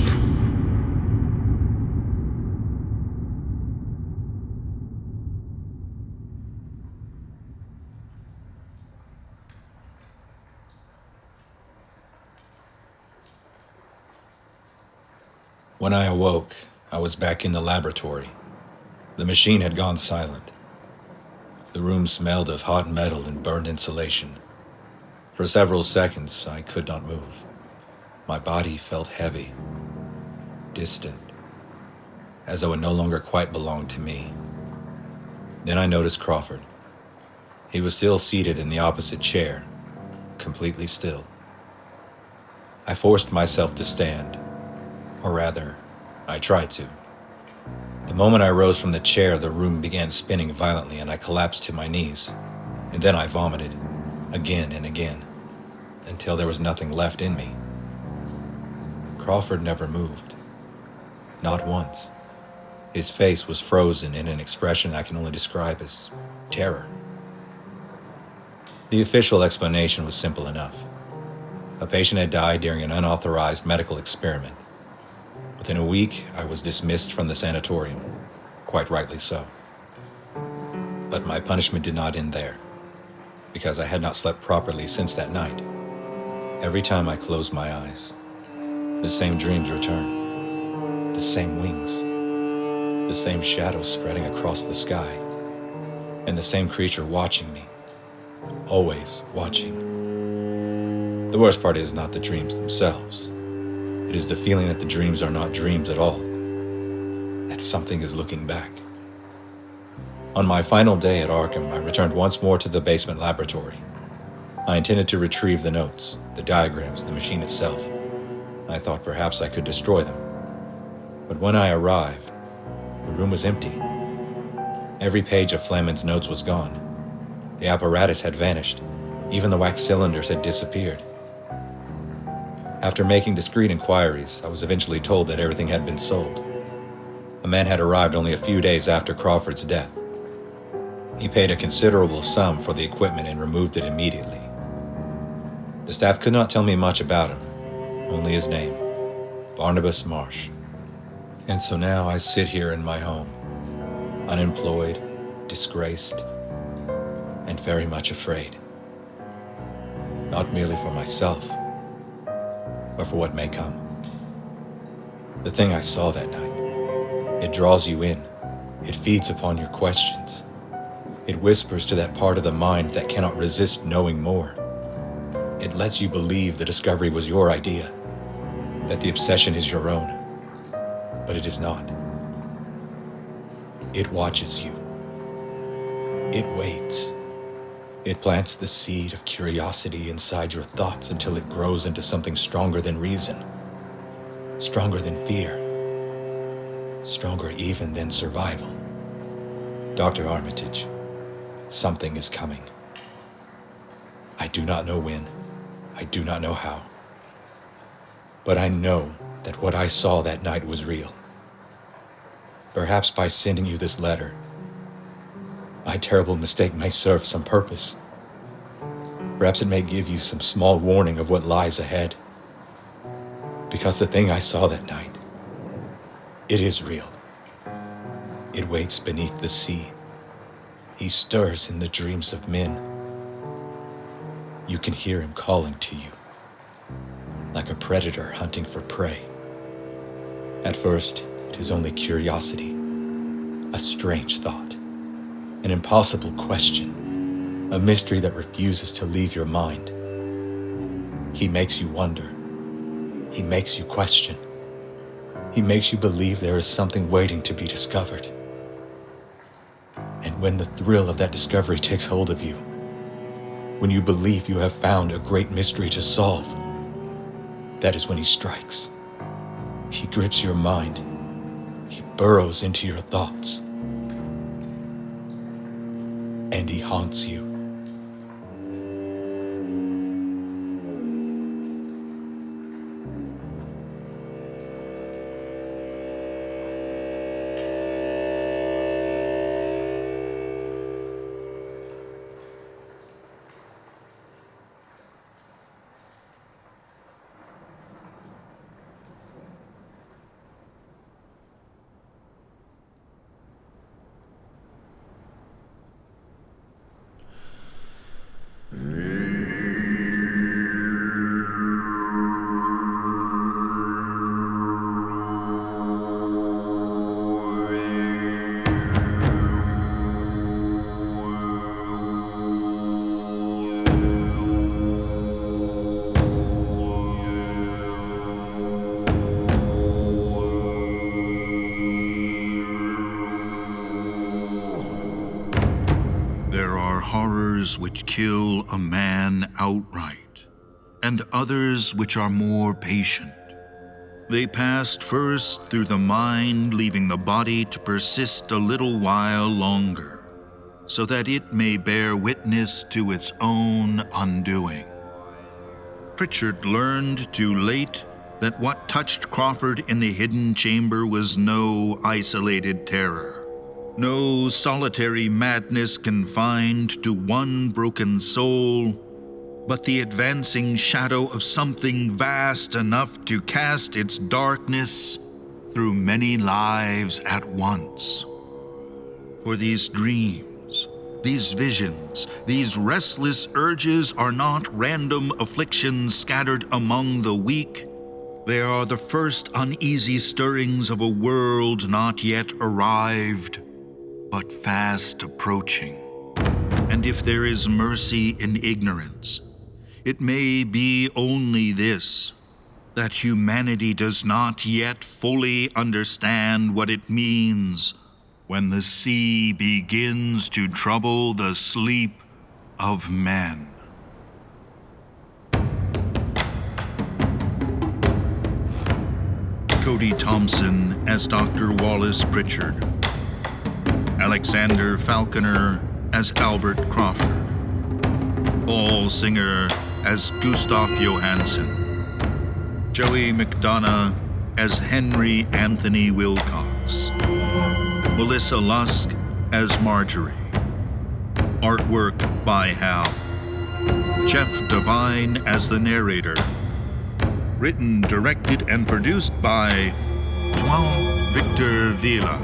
When I awoke, I was back in the laboratory. The machine had gone silent. The room smelled of hot metal and burned insulation. For several seconds, I could not move. My body felt heavy, distant, as though it no longer quite belonged to me. Then I noticed Crawford. He was still seated in the opposite chair, completely still. I forced myself to stand, or rather, I tried to. The moment I rose from the chair, the room began spinning violently and I collapsed to my knees. And then I vomited, again and again, until there was nothing left in me. Crawford never moved. Not once. His face was frozen in an expression I can only describe as terror. The official explanation was simple enough. A patient had died during an unauthorized medical experiment. Within a week, I was dismissed from the sanatorium, quite rightly so. But my punishment did not end there, because I had not slept properly since that night. Every time I closed my eyes, the same dreams returned, the same wings, the same shadows spreading across the sky, and the same creature watching me, always watching. The worst part is not the dreams themselves. It is the feeling that the dreams are not dreams at all, that something is looking back. On my final day at Arkham, I returned once more to the basement laboratory. I intended to retrieve the notes, the diagrams, the machine itself. I thought perhaps I could destroy them. But when I arrived, the room was empty. Every page of Flaman's notes was gone. The apparatus had vanished. Even the wax cylinders had disappeared. After making discreet inquiries, I was eventually told that everything had been sold. A man had arrived only a few days after Crawford's death. He paid a considerable sum for the equipment and removed it immediately. The staff could not tell me much about him, only his name, Barnabas Marsh. And so now I sit here in my home, unemployed, disgraced, and very much afraid. Not merely for myself, but for what may come. The thing I saw that night, it draws you in. It feeds upon your questions. It whispers to that part of the mind that cannot resist knowing more. It lets you believe the discovery was your idea, that the obsession is your own, but it is not. It watches you. It waits. It plants the seed of curiosity inside your thoughts until it grows into something stronger than reason, stronger than fear, stronger even than survival. Dr. Armitage, something is coming. I do not know when, I do not know how, but I know that what I saw that night was real. Perhaps by sending you this letter, my terrible mistake may serve some purpose. Perhaps it may give you some small warning of what lies ahead. Because the thing I saw that night, it is real. It waits beneath the sea. He stirs in the dreams of men. You can hear him calling to you, like a predator hunting for prey. At first, it is only curiosity, a strange thought, an impossible question, a mystery that refuses to leave your mind. He makes you wonder. He makes you question. He makes you believe there is something waiting to be discovered. And when the thrill of that discovery takes hold of you, when you believe you have found a great mystery to solve, that is when he strikes. He grips your mind. He burrows into your thoughts. And he haunts you. Which kill a man outright, and others which are more patient. They passed first through the mind, leaving the body to persist a little while longer, so that it may bear witness to its own undoing. Pritchard learned too late that what touched Crawford in the hidden chamber was no isolated terror. No solitary madness confined to one broken soul, but the advancing shadow of something vast enough to cast its darkness through many lives at once. For these dreams, these visions, these restless urges are not random afflictions scattered among the weak. They are the first uneasy stirrings of a world not yet arrived, but fast approaching. And if there is mercy in ignorance, it may be only this, that humanity does not yet fully understand what it means when the sea begins to trouble the sleep of men. Cody Thompson as Dr. Wallace Pritchard. Alexander Falconer as Albert Crawford. Paul Singer as Gustav Johansson. Joey McDonough as Henry Anthony Wilcox. Melissa Lusk as Marjorie. Artwork by Hal. Jeff Devine as the narrator. Written, directed, and produced by João Victor Villa.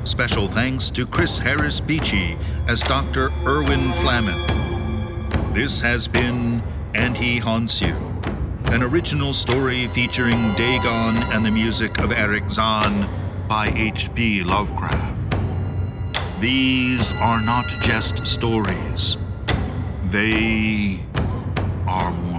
Special thanks to Chris Harris Beachy as Dr. Erwin Flamen. This has been And He Haunts You, an original story featuring Dagon and the music of Erich Zann by H.P. Lovecraft. These are not just stories. They are one.